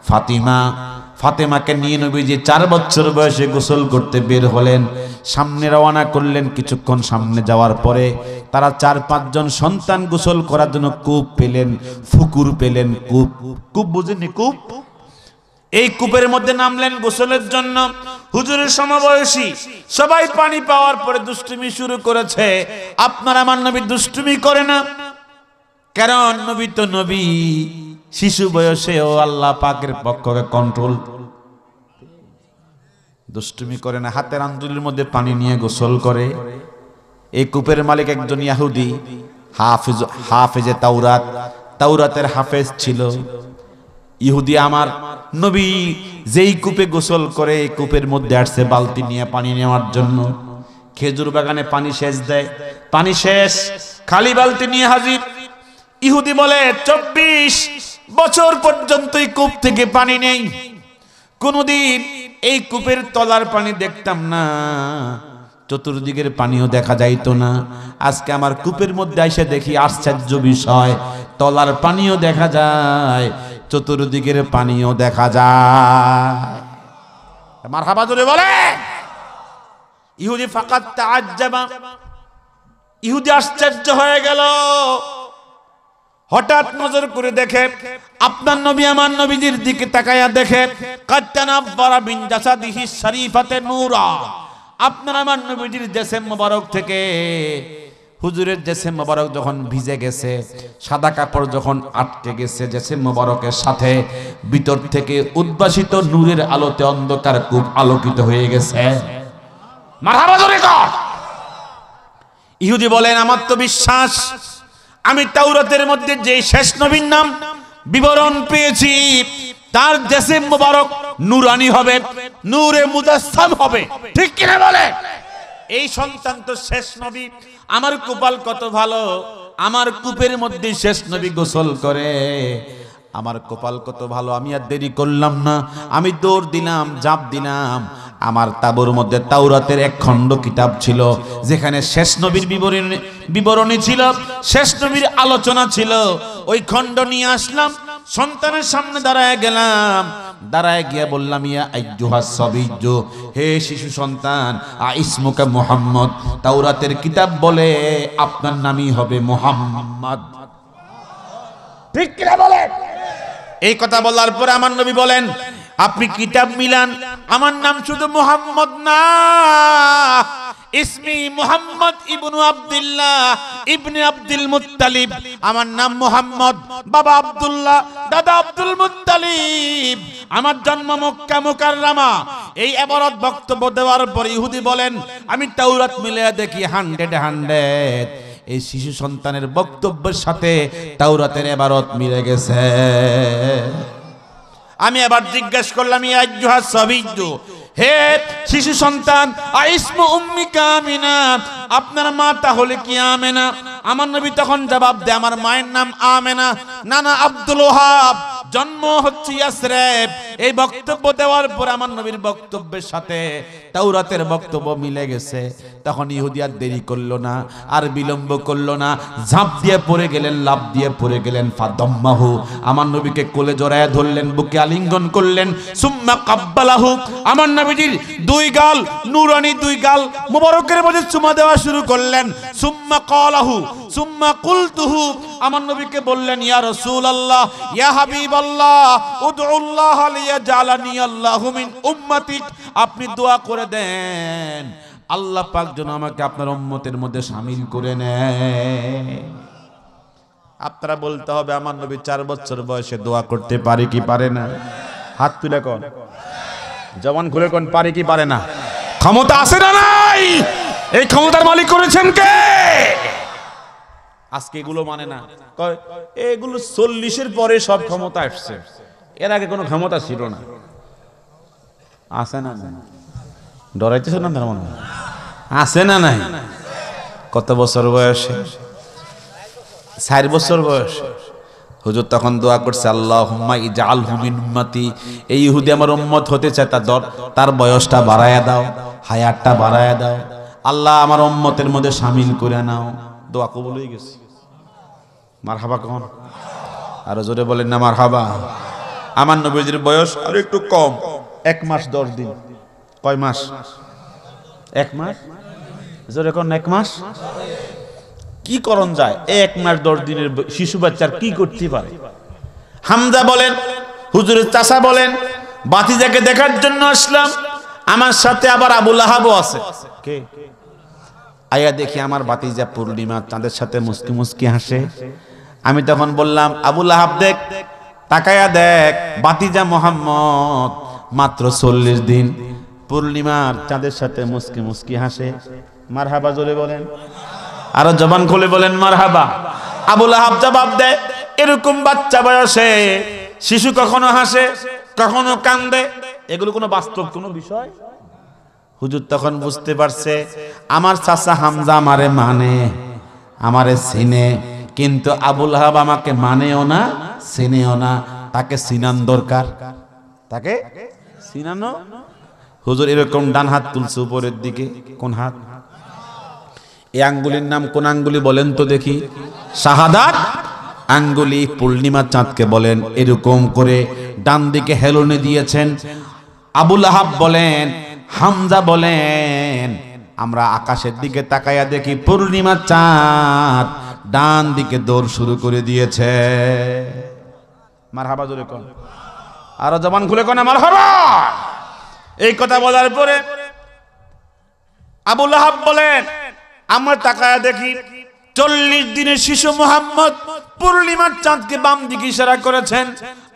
ফাতিমা। ফাতেমাকে নিয়ে নবীজি 4 বছর বয়সে গোসল করতে বের হলেন। সামনে রওনা করলেন। কিছুক্ষণ সামনে যাওয়ার পরে তারা 4-5 জন সন্তান গোসল করার জন্য কূপ পেলেন, ফুকুর পেলেন। কূপ বুঝেননি? কূপ। এই কূপের মধ্যে নামলেন গোসলের জন্য। হুজুরের সমবয়সী সবাই পানি পাওয়ার পরে দুষ্টুমি শুরু করেছে। আপনার আমার নবী দুষ্টুমি করে না, কারণ নবী তো নবী। শিশু বয়সেও আল্লাহ পাকের পক্ষে কন্ট্রোল। দুষ্টুমি করে না, হাতের আঞ্জলির মধ্যে পানি নিয়ে গোসল করে। এই কূপের মালিক একজন ইহুদি, হাফেজে তাওরাত, তাওরাতের হাফেজ ছিল ইহুদি। আমার নবী যেই কূপে গোসল করে, এই কূপের মধ্যে আসছে বালতি নিয়ে পানি নেওয়ার জন্য। খেজুর বাগানে পানি সেচ দেয়, পানি শেষ, খালি বালতি নিয়ে হাজির। ইহুদি বলে 24 বছর পর্যন্ত এই কূপ থেকে পানি নেই, কোনদিন এই কূপের তলার পানি দেখতাম না, চতুর্দিকের পানিও দেখা যাইতো না। আজকে আমার কূপের মধ্যে এসে দেখি আশ্চর্য বিষয়, তলার পানিও দেখা যায়, চতুর্দিকের পানিও দেখা যায়। মারহাবা জোরে বলে। ইহুদি ফাকাত তাআজ্জাবা, ইহুদি আশ্চর্য হয়ে গেল। হঠাৎ নজর করে দেখে আপনার নবী আমার নবীজির দিকে তাকায়া দেখে কাত্তানাব্বারা বিন জাসাদিহি শরীফাতে নূরা, আপনার আমার নবীজির জেসেম মোবারক থেকে হুজুরের জেসেম মোবারক যখন ভিজে গেছে, সাদা কাপড় যখন আটকে গেছে জেসেম মোবারকের সাথে, ভিতর থেকে উদ্ভাসিত নূরের আলোতে অন্ধকার খুব আলোকিত হয়ে গেছে। মারহাবা জোরে কর। ইহুদি বলেন, আমার তো বিশ্বাস আমি তাওরাতের মধ্যে যে শেষ নবীর নাম বিবরণ পেয়েছি তার জেসেম মোবারক নূরানি হবে, নূরে মুজাসসাম হবে, ঠিক কিনা বলে? এই সন্তান তো শেষ নবী। আমার কপাল কত ভালো, আমার কূপের মধ্যে শেষ নবী গোসল করে। আমার কপাল কত ভালো, আমি আর দেরি করলাম না, আমি দৌড় দিলাম, ঝাঁপ দিলাম। আমার তাঁবুর মধ্যে তাওরাতের এক খণ্ড কিতাব ছিল, যেখানে শেষ নবীর বিবরণী ছিল, শেষ নবীর আলোচনা ছিল। ওই খণ্ড নিয়ে আসলাম, সন্তানের সামনে দাঁড়ায় গেলাম, দাঁড়ায় গিয়ে বললাম, ইয়া আইয়ুহাস সাবিয়্যু, হে শিশু সন্তান, ইসমুকা মুহাম্মদ, তাওরাতের কিতাব বলে আপনার নামই হবে মুহাম্মদ। ঠিক কি না বলেন? এই কথা বলার পরে আমার নবী বলেন, আপনি কিতাব মিলান, আমার নাম শুধু মুহাম্মদ না, ইসমি মুহাম্মদ ইবনু আব্দুল্লাহ ইবনে আব্দুল মুত্তালিব। আমার নাম মুহাম্মদ, বাবা আব্দুল্লাহ, দাদা আব্দুল মুত্তালিব, আমার জন্ম মক্কা মুকাররমা। এই ইবারত বক্তব্য দেওয়ার পর ইহুদি বলেন, আমি তাওরাত মিলিয়ে দেখি 100 এই শিশু সন্তানের বক্তব্যের সাথে তাওরাতের ইবারত মিলে গেছে। আমি আবার জিজ্ঞেস করলাম, ইয়া আইয়ুহাস সাবিয়্যু, হে শিশু সন্তান, আইসমু উম্মিকা আমিনা, আপনার মা তাহলে কি আমেনা? আমার নবী তখন জবাব দেয়, আমার মায়ের নাম আমেনা, নানা আব্দুল ওয়াহাব, জন্ম হচ্ছে ইয়াসরিব। এই বক্তব্য দেওয়ার পর আমার নবীর বক্তব্যের সাথে তাওরাতের বক্তব্য মিলে গেছে। তখন ইহুদি আর দেরি করলো না, আর বিলম্ব করলো না, ঝাঁপ দিয়ে পড়ে গেলেন, লাফ দিয়ে পড়ে গেলেন। ফাদাম্মাহু, আমার নবীকে কোলে জড়ায় ধরলেন, বুকে আলিঙ্গন করলেন। সুম্মা কাব্বালাহু, আমার নবীজির দুই গাল, নূরানি দুই গাল মুবারকের মধ্যে চুমা দেওয়া শুরু করলেন। সুম্মা ক্বালাহু, সুম্মা কুলতুহু, আমার নবীকে বললেন, ইয়া রাসূলুল্লাহ, ইয়া হাবিবাল্লাহ, উদউল্লাহ লিয়াজআলানি আল্লাহু মিন উম্মাতিক, আপনি দোয়া করে দেন আল্লাহ পাক যেন আমাকে আপনার উম্মতের মধ্যে শামিল করে নেয়। আপনারা বলতে হবে, আমার নবী 4 বছর বয়সে দোয়া করতে পারে কি পারে না? হাত তুলে কোন, জবান খুলে কোন, পারে কি পারে না? ক্ষমতা আছে না নাই? এই ক্ষমতার মালিক করেছেন কে? আজকে এগুলো মানে না, কয় এগুলো 40-এর পরে সব ক্ষমতা আসছে, এর আগে কোনো ক্ষমতা ছিল না। আছে না? ডরাইতেছ না? তার মনে আছে না নাই? কত বছর বয়সে? 4 বছর বয়সে হুজুর তখন দোয়া করছে, আল্লাহুম্মা ইজআলহু মিন উম্মতি, এই ইহুদি আমার উম্মত হতে চায়, তার বয়সটা বাড়ায়া দাও, হায়াতটা বাড়ায়া দাও, আল্লাহ আমার উম্মতের মধ্যে শামিল করে নাও। দোয়া কবুল হয়ে গেছে। মারহাবা কোন? আরো জোরে বলেন না মারহাবা। আমার নবীজির বয়স আর একটু কম, 1 মাস 10 দিন। কয় মাস? 1 মাস। জোরে কোন? 1 মাস। কি করণ যায় 1 মাস 10 দিনের শিশু বাচ্চার কি করতে পারে? হামজা বলেন, হুজুরের চাচা বলেন, বাতিজাকে দেখার জন্য আসলাম, আমার সাথে আবার আবু লাহাবও আছে। কে? আয়া দেখি আমার বাতিজা পূর্ণিমা চাঁদের সাথে মুস্কি মুস্কি হাসে। আমি তখন বললাম, আবু লাহাব দেখ, তাকায়া দেখ, বাতিজা মোহাম্মদ মাত্র 40 দিন পূর্ণিমার চাঁদের সাথে মুস্কি মুস্কি হাসে। মারহাবা জোরে বলেন, আরো জবান খুলে বলেন মারহাবা। আবু লাহাব জবাব দেয়, এরকম বাচ্চা বয়সে শিশু কখনো হাসে, কখনো কান্দে, এগুলো কোনো বাস্তব কোনো বিষয়? হুজুর তখন বুঝতে পারছে, আমার চাচা হামজা আমারে মানে, আমারে চিনে, কিন্তু আবু লাহাব আমাকে মানেও না, চিনেও না, তাকে চিনান দরকার, তাকে চিনানো। হুজুর এরকম ডান হাত তুলছে উপরের দিকে। কোন হাত? এই আঙ্গুলির নাম কোন আঙ্গুলি বলেন তো দেখি? শাহাদাত আঙ্গুলি। পূর্ণিমা চাঁদকে বলেন এরকম করে ডান দিকে হেলনে দিয়েছেন। আবু লাহাব বলেন, হামজা বলেন, আমরা আকাশের দিকে তাকায়া দেখি পূর্ণিমা চাঁদ ডান দিকে দৌড় শুরু করে দিয়েছে। মারহাবা জোরে কোন, আরো জবান খুলে কোন মারহাবা। এই কথা বলার পরে আবু লাহাব বলেন আমরা তাকায়া দেখি 40 দিনের শিশু মুহাম্মদ পূর্ণিমার চাঁদকে বাম দিকে ইশারা করেছেন,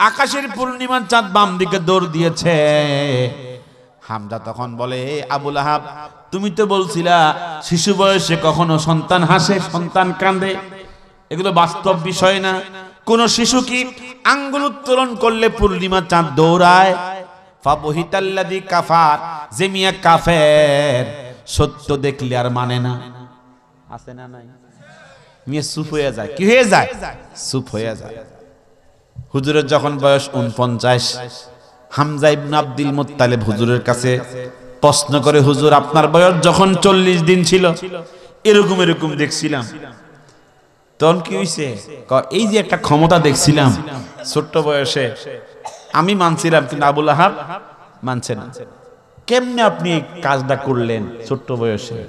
আকাশের পূর্ণিমার চাঁদ বাম দিকে দৌড় দিয়েছে। হামজা তখন বলে, আবু লাহাব তুমি তো বলছিলা শিশু বয়সে কখনো সন্তান হাসে সন্তান কাঁদে, এগুলো বাস্তব বিষয় না। কোন শিশু কি আঙ্গুল উত্তোলন করলে পূর্ণিমা চাঁদ দৌড়ায়? ফাবহিতাল্লাযী কাফার, যে মিয়া কাফের সত্য দেখলে আর মানে না, আছে না নাই? মিয়া চুপ হয়ে যায়। কি হয়ে যায়? চুপ হয়ে যায়। হুজুরের যখন বয়স 49, হামজা ইবনে আব্দুল মুত্তালিব হুজুরের কাছে প্রশ্ন করে, হুজুর আপনার বয়স যখন 40 দিন ছিল এরকম এরকম দেখছিলাম, তখন কি হইছে? এই যে একটা ক্ষমতা দেখছিলাম ছোট্ট বয়সে, আমি মানছিলাম কিন্তু আবু লাহাব মানছে না। কেমনে আপনি এই কাজটা করলেন ছোট্ট বয়সে?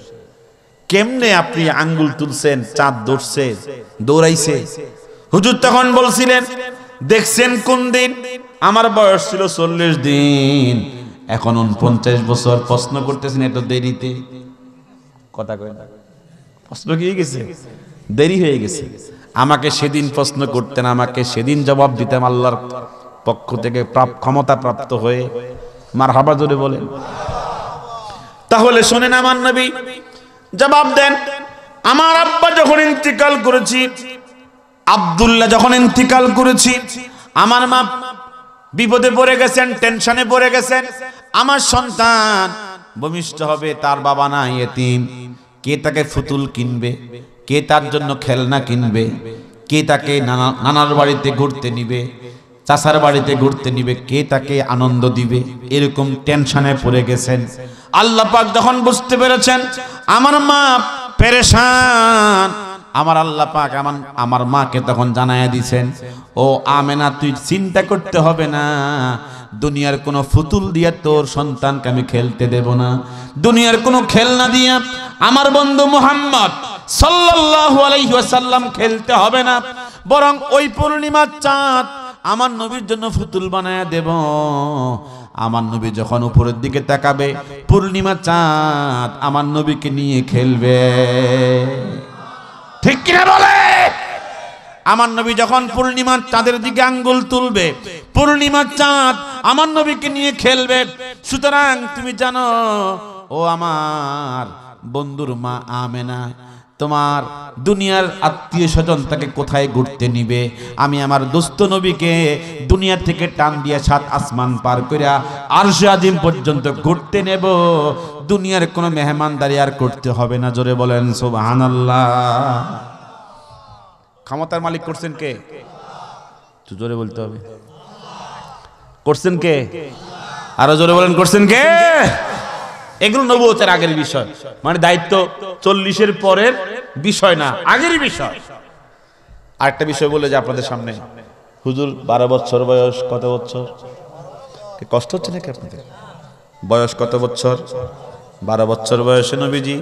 কেমনে আপনি আঙ্গুল তুলছেন, চাঁদ দৌড়ছে দৌড়াইছে? হুজুর তখন বলছিলেন, দেখছেন কোন দিন? আমার বয়স ছিল 40 দিন, এখন 49 বছর। প্রশ্ন করতেছেন এত দেরিতে? কথা কয় না, প্রশ্ন কি হয়ে গেছে? দেরি হয়ে গেছে। আমাকে সেদিন প্রশ্ন করতেন, আমাকে সেদিন জবাব দিতাম আল্লাহর পক্ষ থেকে ক্ষমতা প্রাপ্ত হয়ে। মারহাবা জোরে বলেন। তাহলে শোনেন, আমার নবী জবাব দেন, আমার আব্বা যখন ইন্তিকাল করেছি, আব্দুল্লাহ যখন ইন্তিকাল করেছি, আমার মা বিপদে পড়ে গেছেন, টেনশনে পড়ে গেছেন। আমার সন্তান ভূমিষ্ঠ হবে, তার বাবা নাই, এতিম। কে তাকে ফুতুল কিনবে? কে তার জন্য খেলনা কিনবে? কে তাকে নানার বাড়িতে ঘুরতে নিবে, চাচার বাড়িতে ঘুরতে নিবে? কে তাকে আনন্দ দিবে? এরকম টেনশনে পড়ে গেছেন। আল্লাহ পাক যখন বুঝতে পেরেছেন আমার মা পেরেশান, আমার আল্লাহ পাক আমার মাকে তখন জানায়া দিয়েছেন, ও আমেনা তুই চিন্তা করতে হবে না, দুনিয়ার কোনো ফুতুল দিয়া তোর সন্তানকে আমি খেলতে দেব না, দুনিয়ার কোনো খেলনা দিয়া আমার বন্ধু মুহাম্মদ সাল্লাল্লাহু আলাইহি ওয়াসাল্লাম খেলতে হবে না, বরং ওই পূর্ণিমার চাঁদ আমার নবীর জন্য ফুতুল বানায়া দেব। আমার নবী যখন উপরের দিকে তাকাবে, পূর্ণিমা চাঁদ আমার নবীকে নিয়ে খেলবে। ঠিক কিনা বলে? আমার নবী যখন পূর্ণিমার চাঁদের দিকে আঙ্গুল তুলবে, পূর্ণিমার চাঁদ আমার নবীকে নিয়ে খেলবে। সুতরাং তুমি জানো, ও আমার বন্ধুর মা আমেনা, তোমার দুনিয়ার আত্মীয় স্বজন তাকে কোথায় ঘুরতে নিবে? আমি আমার দোস্ত নবীকে দুনিয়া থেকে টান দিয়ে 7 আসমান পার কইরা আরশে আজিম পর্যন্ত ঘুরতে নেব। দুনিয়ার কোনো মেহমানদারি আর করতে হবে না। জোরে বলেন সুবহানাল্লাহ। ক্ষমতার মালিক করছেন কে? তো জোরে বলতে হবে। করছেন কে? আরো জোরে বলেন, করছেন কে? এগুলো নবুয়তের আগের বিষয়, মানে দায়িত্ব 40-এর পরের বিষয় না, আগের বিষয়। আরেকটা বিষয় বলে যে আপনাদের সামনে, হুজুর 12 বছর বয়স। কত বছর? কষ্ট হচ্ছে নাকি আপনাদের? বয়স কত বছর? 12 বছর বয়সে নবীজি,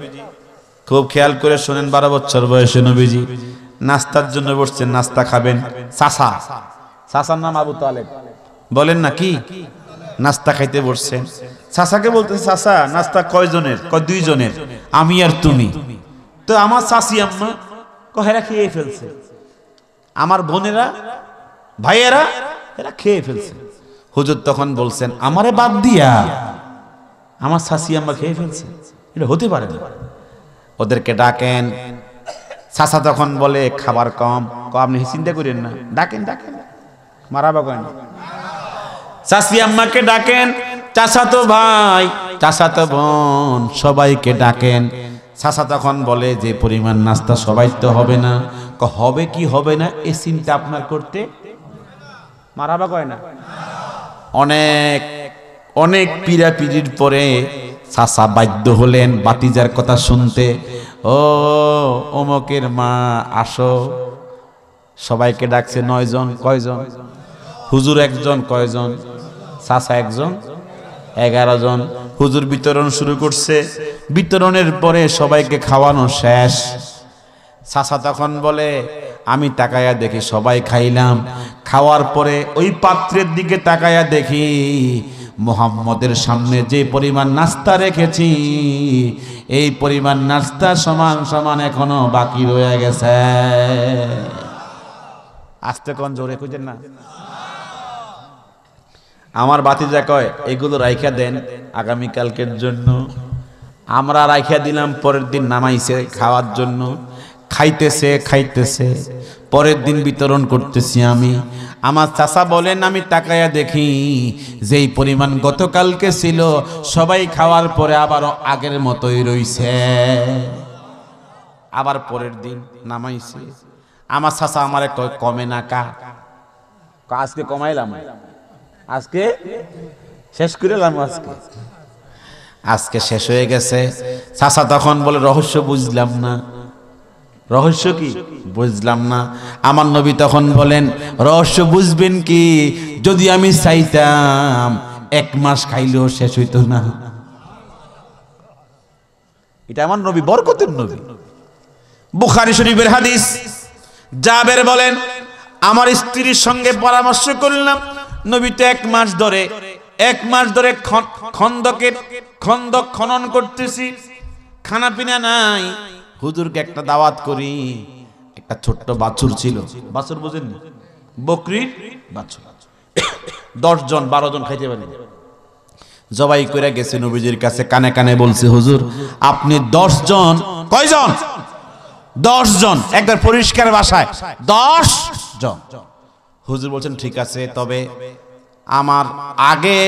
খুব খেয়াল করে শোনেন, 12 বছর বয়সে নবীজি নাস্তার জন্য বসছেন, নাস্তা খাবেন। চাচার নাম আবু তালেব, বলেন না কি? নাস্তা খাইতে বসছেন, চাচাকে বলতেছে, চাচা নাস্তা কয়জনের? কয় 2 জনের, আমি আর তুমি। তো আমার চাচি আম্মা কহেরা খেয়ে ফেলছে, আমার বোনেরা ভাইয়েরা এরা খেয়ে ফেলছে। হুজুর তখন বলছেন, আমারে বাদ দিয়া আমার চাচি আম্মা খেয়ে ফেলছে, এটা হতে পারে না, ওদেরকে ডাকেন। চাচা তখন বলে, খাবার কম। আপনি চিন্তা করেন না, ডাকেন ডাকেন, মারাবা করেন। চাচি আম্মাকে ডাকেন, চাচাতো ভাই চাচাতো বোন সবাইকে ডাকেন। চাচা তখন বলে, যে পরিমাণ নাস্তা সবাই তো হবে না। হবে কি হবে না এই চিন্তা আপনার করতে, মারাবা কয় না। অনেক অনেক পীড়াপিড়ির পরে চাচা বাধ্য হলেন বাতিজার কথা শুনতে। ও অমকের মা আসো, সবাইকে ডাকছে 9 জন। কয়জন? হুজুর 1 জন। কয়জন? চাচা 1 জন, 11 জন। হুজুর বিতরণ শুরু করছে। বিতরণের পরে সবাইকে খাওয়ানো শেষ। চাচা তখন বলে, আমি তাকায়া দেখি সবাই খাইলাম, খাওয়ার পরে ওই পাত্রের দিকে তাকায়া দেখি মুহাম্মদের সামনে যে পরিমাণ নাস্তা রেখেছি এই পরিমাণ নাস্তা সমান সমান এখনো বাকি রয়ে গেছে। আস্তে কোন জোরে কইছেন না। আমার ভাতিজা কয় এগুলো রাইখা দেন আগামী কালকের জন্য। আমরা রাইখা দিলাম, পরের দিন নামাইছে খাওয়ার জন্য, খাইতেছে পরের দিন বিতরণ করতেছি আমি। আমার চাচা বলেন আমি তাকায়া দেখি যেই পরিমাণ গতকালকে ছিল সবাই খাওয়ার পরে আবার আগের মতোই রইছে। আবার পরের দিন নামাইছে। আমার চাচা আমারে কয় কমে না কা, আজকে কমাইলাম, আজকে শেষ করিলাম, আজকে শেষ হয়ে গেছে। চাচা তখন বলে রহস্য বুঝলাম না। রহস্য কি বুঝলাম না। আমার নবী তখন বলেন রহস্য বুঝবেন কি, যদি আমি চাইতাম 1 মাস খাইলেও শেষ হইতো না। এটা আমার নবী, বরকতের নবী। বুখারী শরীফের হাদিস। জাবের বলেন আমার স্ত্রীর সঙ্গে পরামর্শ করলাম, নবী তো 1 মাস ধরে খন্দক খনন করতেছি, খানা পিনা নাই, হুজুরকে একটা দাওয়াত করি। একটা ছোট্ট বাছুর ছিল, বাছুর বুঝেন, বকরির বাছুর, 10 জন 12 জন খাইতে পারি, জবাই করে গেছে নবীজির কাছে, কানে কানে বলছে হুজুর আপনি 10 জন, কয়জন? 10 জন, একবার পরিষ্কার ভাষায় 10 জন। হুজুর বলছেন ঠিক আছে, তবে আমার আগে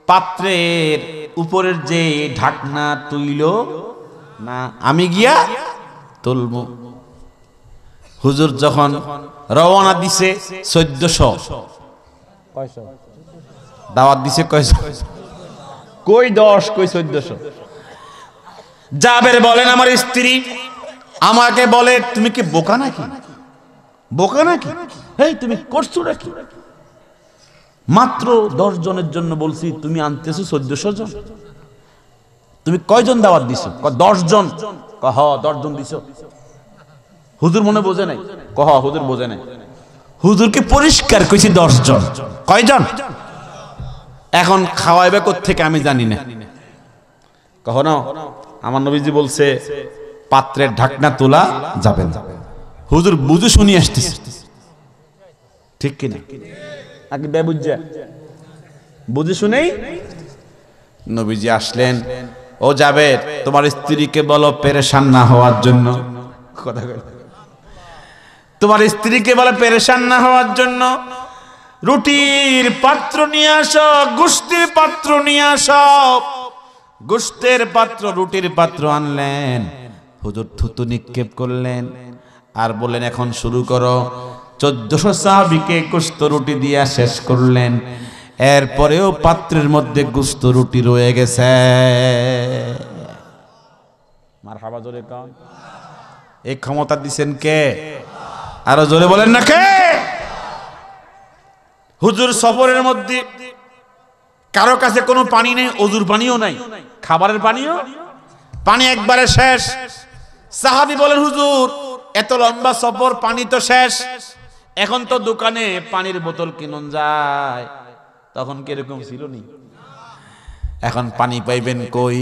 পাত্রের উপরের যে ঢাকনা তুইল না, আমি গিয়া তুলব। হুজুর যখন রওনা দিছে 1400, দাওয়াত দিছে কয়শো, কই 10 কই 1400। জাবের বলেন আমার স্ত্রী আমাকে বলে তুমি কি বোকা নাকি, বোকা নাকি, এই তুমি করছো নাকি, মাত্র 10 জনের জন্য বলছি, তুমি আনতেছো 1400 জন, তুমি কয়জন দাওয়াত দিছো? 10 জন। কহ 10 জন দিছো। হুজুর মনে বোঝে নাই? কহ হুজুর বোঝে নাই। হুজুরকে পরিষ্কার কইছি 10 জন। কয়জন? এখন খাওয়াইবে কোত্থেকে আমি জানি না। কহ না আমার নবীজি বলছে পাত্রের ঢাকনা তোলা যাবে না। হুজুর বুঝে শুনি আসতেছে, ঠিক কিনা? আগে বেবুজ্জা বুঝে শুনেই নবীজি আসলেন। ও যাবে, তোমার স্ত্রীকে বলো পেরেশান না হওয়ার জন্য। কথা বলে তোমার স্ত্রীকে বলো পেরেশান না হওয়ার জন্য। রুটির পাত্র নিয়ে আসো, গোশতের পাত্র নিয়ে আসো। গোশতের পাত্র, রুটির পাত্র আনলেন। হুজুর থুতু নিক্ষেপ করলেন আর বললেন এখন শুরু করো। 1400 সাহাবীকে গোশত রুটি দিয়া শেষ করলেন। এরপরেও পাত্রের মধ্যে গোশত রুটি রয়ে গেছে। মারহাবা জোরে কান। এই ক্ষমতা দিবেন কে? আরো জোরে বলেন না কে? হুজুর সফরের মধ্যে কারো কাছে কোনো পানি নেই, ওযুর পানিও নাই, খাবারের পানিও, পানি একবারে শেষ। সাহাবী বলেন হুজুর এত লম্বা সফর, পানি তো শেষ, এখন তো দোকানে পানির বোতল কিনুন যায়। তখন কিরকম ছিল নি? এখন পানি পাইবেন কই?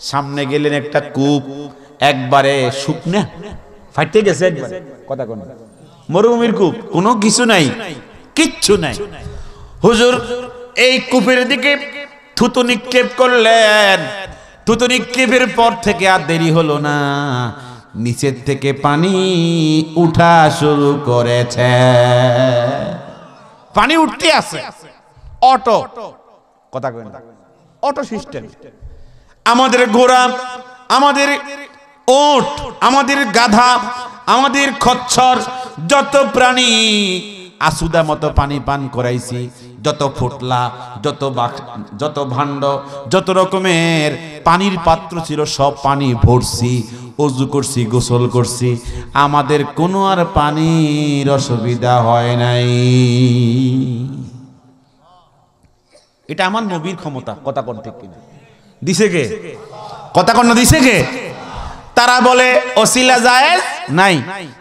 সামনে গেলেন একটা কূপ, একবারে শুকনা ফাইটে গেছে একবারে। কথা কোন মরুভূমির কূপ, কোনো কিছু নাই, কিচ্ছু নাই। হুজুর এই কূপের দিকে থুতু নিক্ষেপ করলেন। থুতু নিক্ষেপের পর থেকে আর দেরি হলো না, নিচের থেকে পানি উঠা শুরু করেছে। পানি উঠতে আছে, অটো, কথা কই না, অটো সিস্টেম। আমাদের ঘোড়া, আমাদের উট, আমাদের গাধা, আমাদের খচ্চর, যত প্রাণী আসুদা মতো পানি পান করাইছি। যত ফুটলা, যত ভাণ্ড, যত রকমের পানির পাত্র ছিল সব পানি ভরছি, ওযু করছি, গোসল করছি, আমাদের কোনো আর পানির অসুবিধা হয় নাই। এটা আমার নবীর ক্ষমতা। কথা কোন ঠিক কিনা? দিছে কে? কথা কোন দিছে কে? তারা বলে ওসিলা জায়েজ নাই,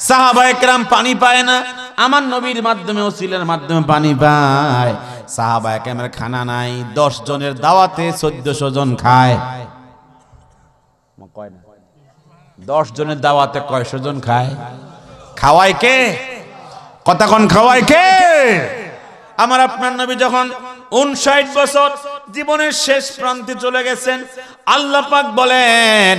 সাহাবায়ে কেরাম পানি পায় না, আমার নবীর মাধ্যমে, ওসিলার মাধ্যমে পানি পায়। সাহাবায়ে কেরামের খানা নাই, 10 জনের দাওয়াতে 1400 জন খায়। কয় না 10 জনের দাওয়াতে কয়শো জন খায়? খাওয়ায় কে? কথা কোন খাওয়ায় কে? আমার আপনার নবী যখন 59 বছর জীবনের শেষ প্রান্তে চলে গেছেন, আল্লাহ পাক বলেন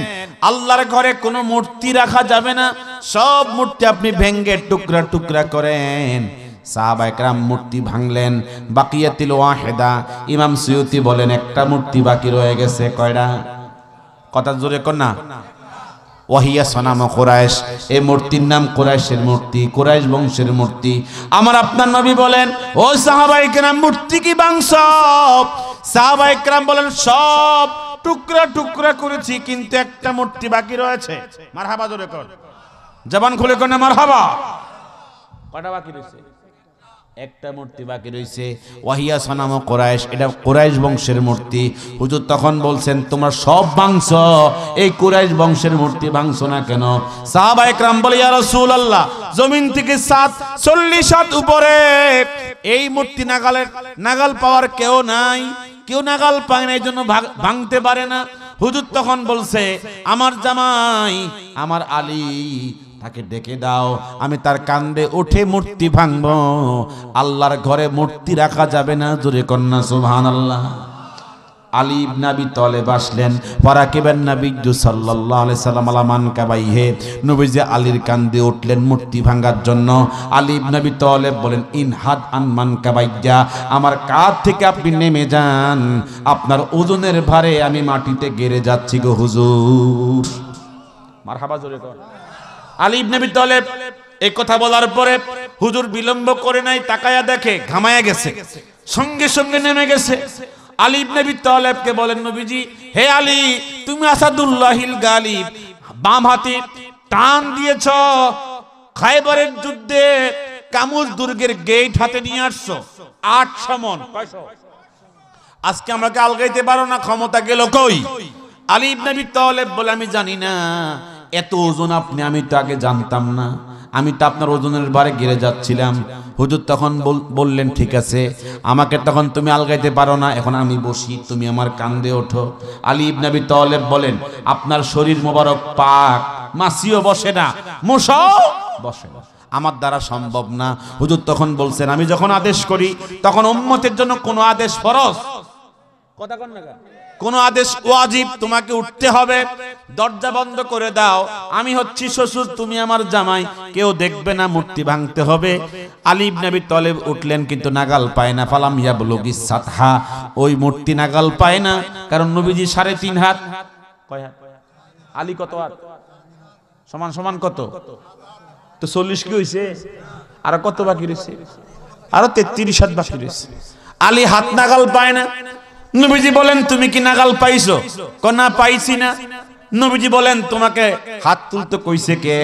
আল্লাহর ঘরে কোনো মূর্তি রাখা যাবে না, সব মূর্তি আপনি ভেঙ্গে টুকরা টুকরা করেন। সাহাবায়ে কেরাম মূর্তি ভাঙলেন, বাকিয়াতুল ওয়াহিদা। ইমাম সুয়ুতি বলেন একটা মূর্তি বাকি রয়ে গেছে। কয়টা? কথা জোরে কর না। ওয়াহিয়া সনাম কুরাইশ, এই মূর্তির নাম কুরাইশের মূর্তি, কুরাইশ বংশের মূর্তি। আমার আপনার নবী বলেন ও সাহাবায়ে কেরাম মূর্তি কি বাংশ? সাহাবায়ে কেরাম বলেন সব টুকরা টুকরা করেছি, কিন্তু একটা মূর্তি বাকি রয়েছে। মারহাবা জোরে কর, জবান খুলে কর না মারহাবা। কয়টা বাকি রয়েছে? একটা মূর্তি বাকি রয়েছে। ওয়াহিয়া সনাম কুরাইশ, এটা কুরাইশ বংশের মূর্তি। হুজুর তখন বলছেন তোমরা সব ভাঙছ, এই কুরাইশ বংশের মূর্তি ভাঙছ না কেন? সাহাবায়ে কেরাম বলে ইয়া রাসূলুল্লাহ জমিন থেকে 40 হাত উপরে এই মূর্তি নাগাল পাওয়ার কেউ নাই, কেউ নাগাল পায় না, এই জন্য ভাঙতে পারে না। হুজুর তখন বলছে আমার জামাই আমার আলী তাকে ডেকে দাও, আমি তার কান্দে উঠে মূর্তি ভাঙবো। আল্লাহর ঘরে মূর্তি রাখা যাবে না, জোরে কন্যা সুবহানাল্লাহ। আলী ইবনে আবি তালেব আসলেন, ফারাকিবান নবী সাল্লাল্লাহু আলাইহি সাল্লাম আলা মানকাবাইহি, নবীজি আলীর কান্দে উঠলেন মূর্তি ভাঙার জন্য। আলী ইবনে আবি তালেব বলেন ইনহাদ আন মানকাবাইয়া, আমার কাঁধ থেকে আপনি নেমে যান, আপনার ওজনের ভারে আমি মাটিতে গেড়ে যাচ্ছি গো হুজুর। মারহাবা জোরে কর। আলী ইবনে আবি তালেব এই কথা বলার পরে হুজুর বিলম্ব করে নাই, তাকায়া দেখে ঘামায়া গেছে, সঙ্গে সঙ্গে নেমে গেছে। আলী ইবনে আবি তালেবকে বলেন নবীজি হে আলী তুমি আসাদুল্লাহিল গালিব, বাম হাতে টান দিয়েছ, খায়বারের যুদ্ধে কামুজ দুর্গের গেট হাতে নিয়ে আসছো, 800 মণ। আজকে আমাকে আলগাইতে পারো না, ক্ষমতা গেল কই? আলী ইবনে আবি তালেব বলে আমি জানি না এত ওজন আপনি, আমি তো আগে জানতাম না, আমি তো আপনার ওজনের ভারে গিরে যাচ্ছিলাম। হুজুর তখন বললেন ঠিক আছে, আমাকে তখন তুমি আলগাইতে পারো না, এখন আমি বসি, তুমি আমার কান্দে ওঠো। আলী ইবনে আবি তালেব বলেন আপনার শরীর মোবারক পাক, মাছিও বসে না, মশাও বসে না, আমার দ্বারা সম্ভব না। হুজুর তখন বলছেন আমি যখন আদেশ করি তখন উম্মতের জন্য কোনো আদেশ ফরজ, কথা কন না, কোন আদেশ ওয়াজিব, তোমাকে উঠতে হবে, দরজা বন্ধ করে দাও, আমি হচ্ছি শ্বশুর, তুমি আমার জামাই, কেউ দেখবে না, মূর্তি ভাঙতে হবে। আলী ইবনে আবি তালেব উঠলেন কিন্তু নাগাল পায় না, ফালাম ইয়াবলুগিস সাতহা, ওই মূর্তি নাগাল পায় না, কারণ নবীজি 3.5 হাত। কয় হাত? আলী কত হাত? সমান সমান কত? তো 40 কি হইছে? আর কত বাকি রয়েছে? আরো 33 হাত বাকি রয়েছে। আলী হাত নাগাল পায় না। নবীজি বলেন তুমি কি নাগাল পাইছো? না পাইছি না। নবীজি বলেন তোমাকে হাত তুলতে কইছে কে?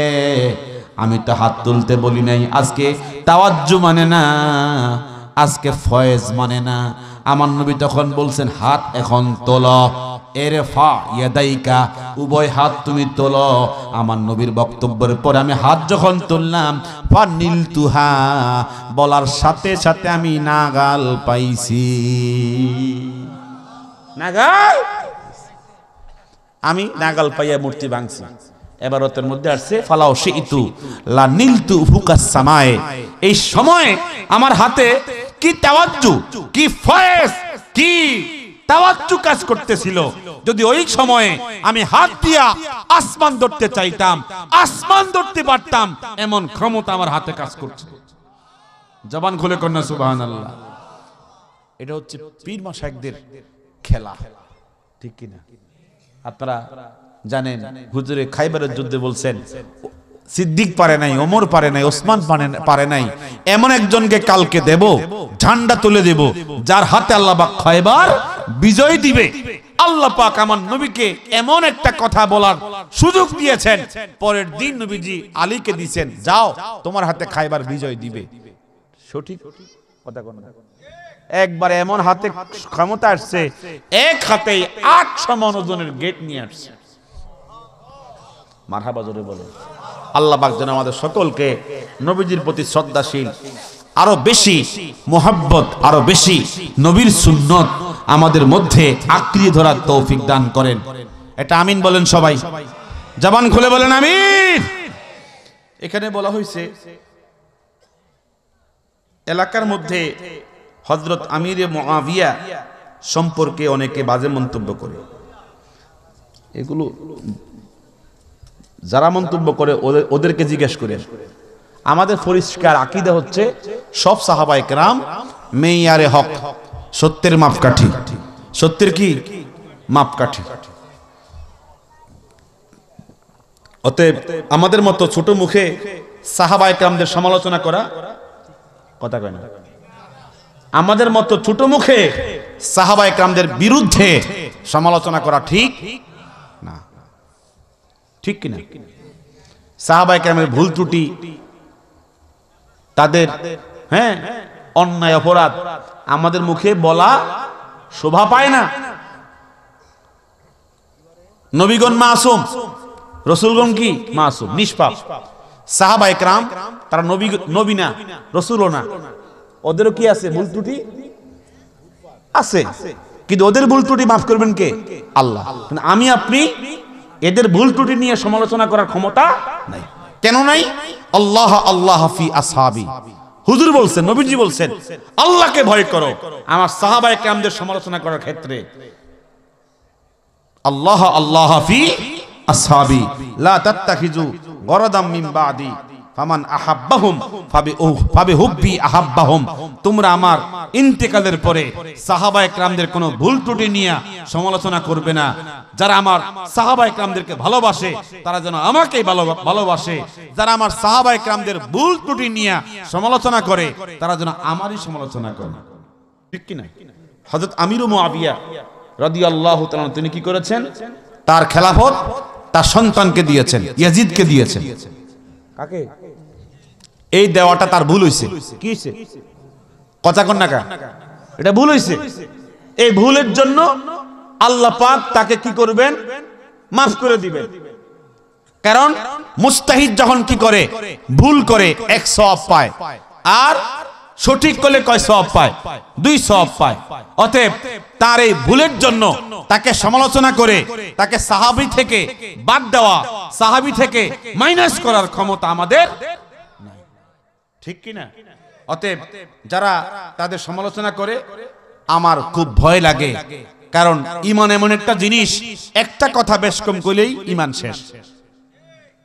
আমি তো হাত তুলতে বলি নাই। আজকে তাওয়াজ্জু মানে না, আজকে ফয়েজ মানে না। আমার নবী তখন বলছেন হাত এখন তোলো, এরফা ইয়াদাইকা, উভয় হাত তুমি তোলো। আমার নবীর বক্তব্যের পরে আমি হাত যখন তুললাম, ফানিলতুহা, বলার সাথে সাথে আমি নাগাল পাইছি, নাগাল, আমি নাগাল পাইয়া মূর্তি ভাঙছি। এবার ওদের মধ্যে আসছে ফালাও শিইতু লা নীলতু ফুকাস সামায়ে, এই সময় আমার হাতে কি তাওয়াজ্জু, কি ফয়েজ, কি তাওয়াজ্জু কাজ করতেছিল। যদি ওই সময়ে আমি হাত দিয়া আসমান ধরতে চাইতাম, আসমান ধরতে পারতাম, এমন ক্ষমতা আমার হাতে কাজ করছে। জবান খুলে কন্যা সুবহানাল্লাহ। এটা হচ্ছে পীর মাশায়েখদের খেলা, ঠিক কিনা? আপনারা জানেন হুজুরে খাইবারের যুদ্ধে বলছেন সিদ্দিক পারে নাই, ওমর পারে নাই, ওসমান পারে নাই, এমন একজনকে কালকে দেব, ঝান্ডা তুলে দেব, যার হাতে আল্লাহ পাক খাইবার বিজয় দিবে। আল্লাহ পাক আমার নবীকে এমন একটা কথা বলার সুযোগ দিয়েছেন, পরের দিন নবীজি আলীকে দিয়েছেন, যাও তোমার হাতে খাইবার বিজয় দিবে। সঠিক কথা কোন? একবার এমন হাতে ক্ষমতা আসছে, এক হাতে 800 মণ ওজনের গেট নিয়ে আসছে। মারহাবা জোরে বলো। আল্লাহ পাক যেন আমাদের সকলকে নবীজির প্রতি শ্রদ্ধাশীল আরো বেশি মোহাব্বত, আরো বেশি নবীর সুন্নত আমাদের মধ্যে আঁকড়িয়ে ধরার তৌফিক দান করেন। এটা আমিন বলেন সবাই, জবান খুলে বলেন আমিন। এখানে বলা হয়েছে এলাকার মধ্যে হযরত আমিরে মুআবিয়া সম্পর্কে অনেকে বাজে মন্তব্য করে। এগুলো যারা মন্তব্য করে ওদেরকে জিজ্ঞেস করে। আমাদের পরিষ্কার আকীদা হচ্ছে সব সাহাবায়ে কেরাম মেয়ারে হক, সত্যের মাপকাঠি। সত্যের কি মাপকাঠি। অতএব আমাদের মতো ছোট মুখে সাহাবায়ে কেরামদের সমালোচনা করা, কথা কয় না, আমাদের মতো ছোট মুখে সাহাবায়ে কেরামদের বিরুদ্ধে সমালোচনা করা ঠিক না। ঠিক কিনা? সাহাবায়ে কেরামের ভুল ত্রুটি, তাদের অন্যায় অপরাধ আমাদের মুখে বলা শোভা পায় না। নবীগণ মাসুম, রাসূলগণ কি মাসুম, নিষ্পাপ। সাহাবায়ে কেরাম তারা নবী না, রাসূলও না, ওদেরও কি আছে? ভুল ত্রুটি আছে, কিন্তু ওদের ভুল ত্রুটি মাফ করবেন কে? আল্লাহ। আমি আপনি এদের ভুল ত্রুটি নিয়ে সমালোচনা করার ক্ষমতা নাই। কেন নাই? আল্লাহ আল্লাহ ফি আসহাবি, হুজুর বলছেন, নবীজি বলছেন আল্লাহকে ভয় করো আমার সাহাবায়ে কেরামদের সমালোচনা করার ক্ষেত্রে। আল্লাহ আল্লাহ ফি আসহাবি লা তাত্তাখিজু গরাদাম মিন বাদি ফামান আহাব্বাহুম ফাবিহুব্বি আহাব্বাহুম। তোমরা আমার ইন্তেকালের পরে সাহাবায়ে কেরামদের কোনো ভুল ত্রুটি নিয়ে সমালোচনা করবে না। যারা আমার সাহাবায়ে কেরামদেরকে ভালোবাসে তারা যেন আমাকেই ভালোবাসে। যারা আমার সাহাবায়ে কেরামদের ভুল ত্রুটি নিয়ে সমালোচনা করে তারা যেন আমারই সমালোচনা করে। ঠিক কি না? হযরত আমির মুআবিয়া রাদিয়াল্লাহু তাআলা তিনি কি করেছেন? তার খেলাফত তার সন্তানকে দিয়েছেন, ইয়াজিদকে দিয়েছেন। কাকে? এই দেওয়াটা তার ভুল হইছে। কি হইছে? কথা কন না কা? এটা ভুল হইছে। এই ভুলের জন্য আল্লাহ পাক তাকে কি করবেন? মাফ করে দিবেন। কারণ মুস্তাহিদ যখন কি করে, ভুল করে, 1 সওয়াব পায়, আর সঠিক করলে কয় সওয়াব পায়? 2 সওয়াব পায়। অতএব তার এই ভুলের জন্য তাকে সমালোচনা করে তাকে সাহাবী থেকে বাদ দেওয়া, সাহাবী থেকে মাইনাস করার ক্ষমতা আমাদের নাই। ঠিক কি না? অতএব যারা তাদের সমালোচনা করে আমার খুব ভয় লাগে। কারণ ঈমান এমন একটা জিনিস, একটা কথা বেশ কম করলেই ঈমান শেষ।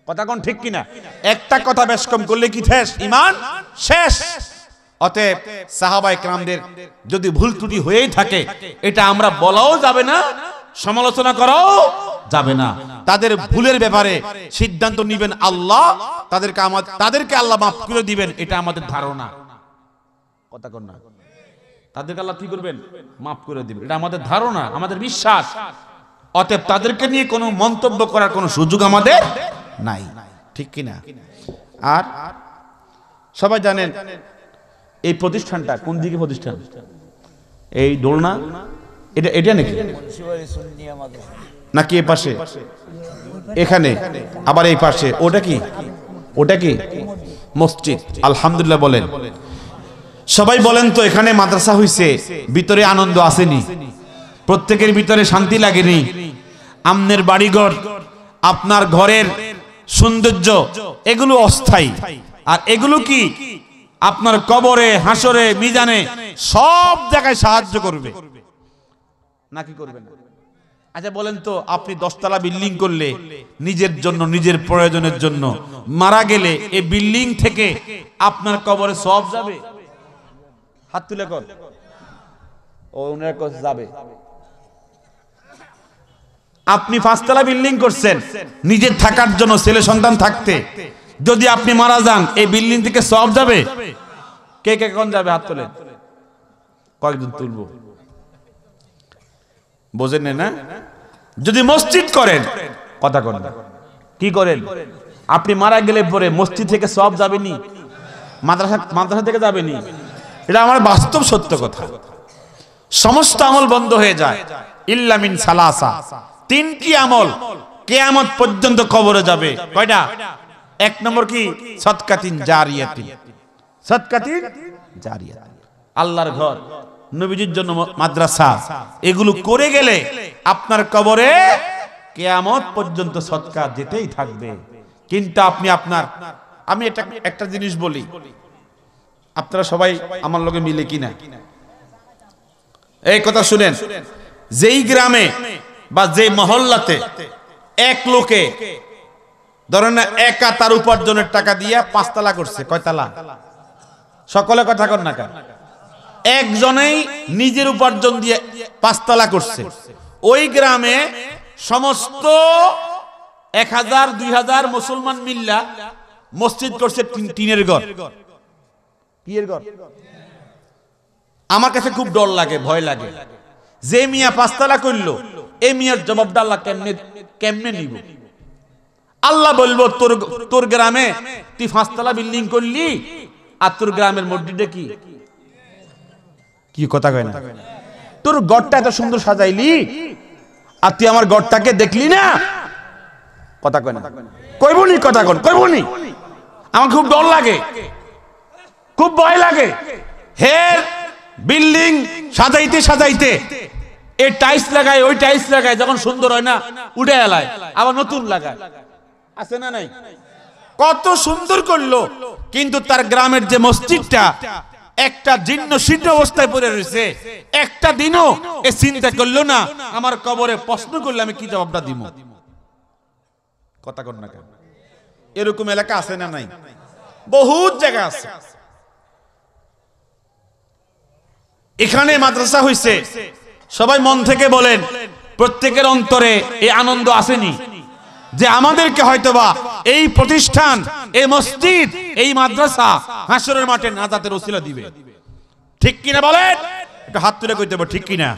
কথা কোন ঠিক কি না? একটা কথা বেশ কম করলে কি শেষ? ঈমান শেষ। অতএব সাহাবায়ে কেরামদের যদি ভুল ত্রুটি হয়েই থাকে এটা আমরা বলাও যাবে না, সমালোচনা করাও যাবে না। তাদের ভুলের ব্যাপারে সিদ্ধান্ত নেবেন আল্লাহ, তাদেরকে আল্লাহ মাফ করে দিবেন, এটা আমাদের ধারণা। কথা কোন না? তাদেরকে আল্লাহ কি করবেন? মাফ করে দিবেন, এটা আমাদের ধারণা, আমাদের বিশ্বাস। অতএব তাদেরকে নিয়ে কোনো মন্তব্য করার কোনো সুযোগ আমাদের নাই। ঠিক কি না? আর সবাই জানেন এই প্রতিষ্ঠানটা কোন দিকে প্রতিষ্ঠান? এই দোলনা, এটা নাকি এই পাশে? এখানে আবার এই পাশে ওটা কি? ওটা কি মসজিদ? আলহামদুলিল্লাহ বলেন সবাই। বলেন তো এখানে মাদ্রাসা হইছে, ভিতরে আনন্দ আসেনি? প্রত্যেকের ভিতরে শান্তি লাগেনি? আমনের বাড়িঘর, আপনার ঘরের সৌন্দর্য, এগুলো অস্থায়ী। আর এগুলো কি আপনার কবরে, হাসরে, মিজানে সব জায়গায় সাহায্য করবে নাকি করবে না? আচ্ছা বলেন তো, আপনি 10 তলা বিল্ডিং করলে নিজের জন্য, নিজের প্রয়োজনের জন্য, মারা গেলে এই বিল্ডিং থেকে আপনার কবরে সব যাবে? হাত তুলে কর। ও উনার কাছে যাবে। আপনি 5 তলা বিল্ডিং করছেন নিজের থাকার জন্য, ছেলে সন্তান থাকতে, যদি আপনি মারা যান এই বিল্ডিং থেকে সব যাবে? কে কে কোন যাবে? হাত তোলেন। কয়েকজন তুলবো, বোঝেন না? যদি মসজিদ করেন, কথা করেন, কি করেন? আপনি মারা গেলে পরে মসজিদ থেকে সব যাবেনি, মাদ্রাসা থেকে যাবেনি। এটা আমার বাস্তব সত্য কথা। সমস্ত আমল বন্ধ হয়ে যায় ইল্লা মিন সালাসা, 3টি আমল কিয়ামত পর্যন্ত কবরে যাবে। কয়টা? 1 নম্বর কি? সদকাতিন জারিয়াতিন। সদকাতিন জারিয়া, আল্লাহর ঘর, নবীজির জন্য মাদ্রাসা, এগুলো করে গেলে আপনার কবরে কিয়ামত পর্যন্ত সদকা যেতেই থাকবে। কিন্তু আমি এটা একটা জিনিস বলি, আপনারা সবাই আমার লগে মিলে কিনা এই কথা শুনেন, যেই গ্রামে বা যেই মহল্লাতে এক লোকে ধরেন না একা তার উপার্জনের টাকা দিয়ে 5 তালা করছে, কয়তালা? সকলে কথা কর না কেন? একজনেই নিজের উপার্জন দিয়ে 5 তালা করছে, ওই গ্রামে সমস্ত 1000 2000 মুসলমান মিল্লা মসজিদ করছে টিনের ঘর। কিয়ের ঘর? আমার কাছে খুব ডর লাগে, ভয় লাগে, যে মিয়া 5 তালা করলো এই মিয়ার জবাবটা আল্লাহ কেমনে নিব? আল্লাহ বলবো তোর গ্রামে তুই 5 তালা বিল্ডিং করলি, আর তোর গ্রামের মসজিদে কি কথা কয় না? তোর ঘরটা এত সুন্দর সাজাইলি, আর তুই আমার ঘরটাকে দেখলি না? কথা কয় না? কইবনি কথা কন, কইবনি? আমার খুব ডর লাগে, খুব ভয় লাগে। হে বিল্ডিং সাজাইতে সাজাইতে এই টাইলস লাগায়, ওই টাইলস লাগায়, যখন সুন্দর হয় না উঠে এলায়, আবার নতুন লাগায়, আছে না নাই? কত সুন্দর করলো, কিন্তু তার গ্রামের যে মসজিদটা একটা জীর্ণ শীর্ণ অবস্থায় পড়ে রয়েছে, একটা দিনও এ চিন্তা করলো না আমার কবরে প্রশ্ন করলে আমি কি জবাবটা দিব? কথা কন না কেন? এরকম এলাকা আছে না নাই? বহুত জায়গা আছে। এখানে মাদ্রাসা হইছে, সবাই মন থেকে বলেন, প্রত্যেকের অন্তরে এই আনন্দ আসেনি যে আমাদেরকে হয়তোবা এই প্রতিষ্ঠান, এই মসজিদ, এই মাদ্রাসা হাসরের মাঠে নাজাতের ওসিলা দিবে? ঠিক কিনা বলেন? একটু হাত তুলে কইতে হবে, ঠিক কিনা?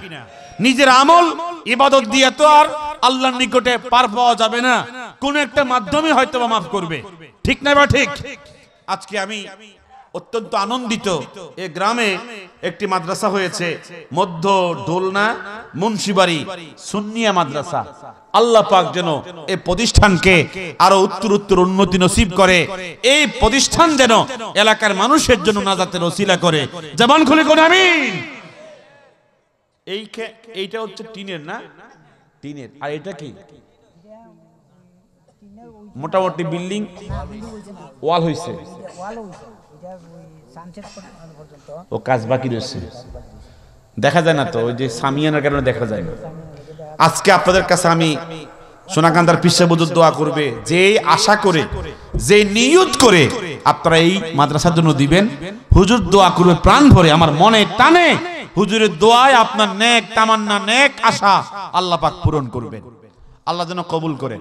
নিজের আমল ইবাদত দিয়ে তো আর আল্লাহর নিকটে পার পাওয়া যাবে না, কোন একটা মাধ্যমে হয়তোবা মাফ করবে, ঠিক না? বা ঠিক? আজকে আমি অত্যন্ত আনন্দিত, এই গ্রামে একটি মাদ্রাসা হয়েছে, মধ্য দোলনা মুন্সিবাড়ি সুন্নিয়া মাদ্রাসা। আল্লাহ পাক যেন এই প্রতিষ্ঠানকে আরো উত্তর উন্নতি নসিব করে, এই প্রতিষ্ঠান যেন এলাকার মানুষের জন্য নাজাতের ওসিলা করে। জবান খুলে কোন আমিন। এইটা হচ্ছে টিনের, না টিনের, আর এটা কি মোটামুটি বিল্ডিং ওয়াল হইছে, ও কাজ বাকি রয়েছে, দেখা যায় না তো, ওই যে সামিয়ানার কারণে দেখা যায় না। আজকে আপনাদের কাছে আমি সোনাকান্দার পীর সাহেব হুজুর দোয়া করবে, যে আশা করে, যে নিয়ত করে আপনারা এই মাদ্রাসার জন্য দিবেন, হুজুর দোয়া করবে প্রাণ ভরে, আমার মনে টানে হুজুরের দোয়ায় আপনার নেক তামান্না, নেক আশা আল্লাহ পাক পূরণ করবেন। আল্লাহ যেন কবুল করেন।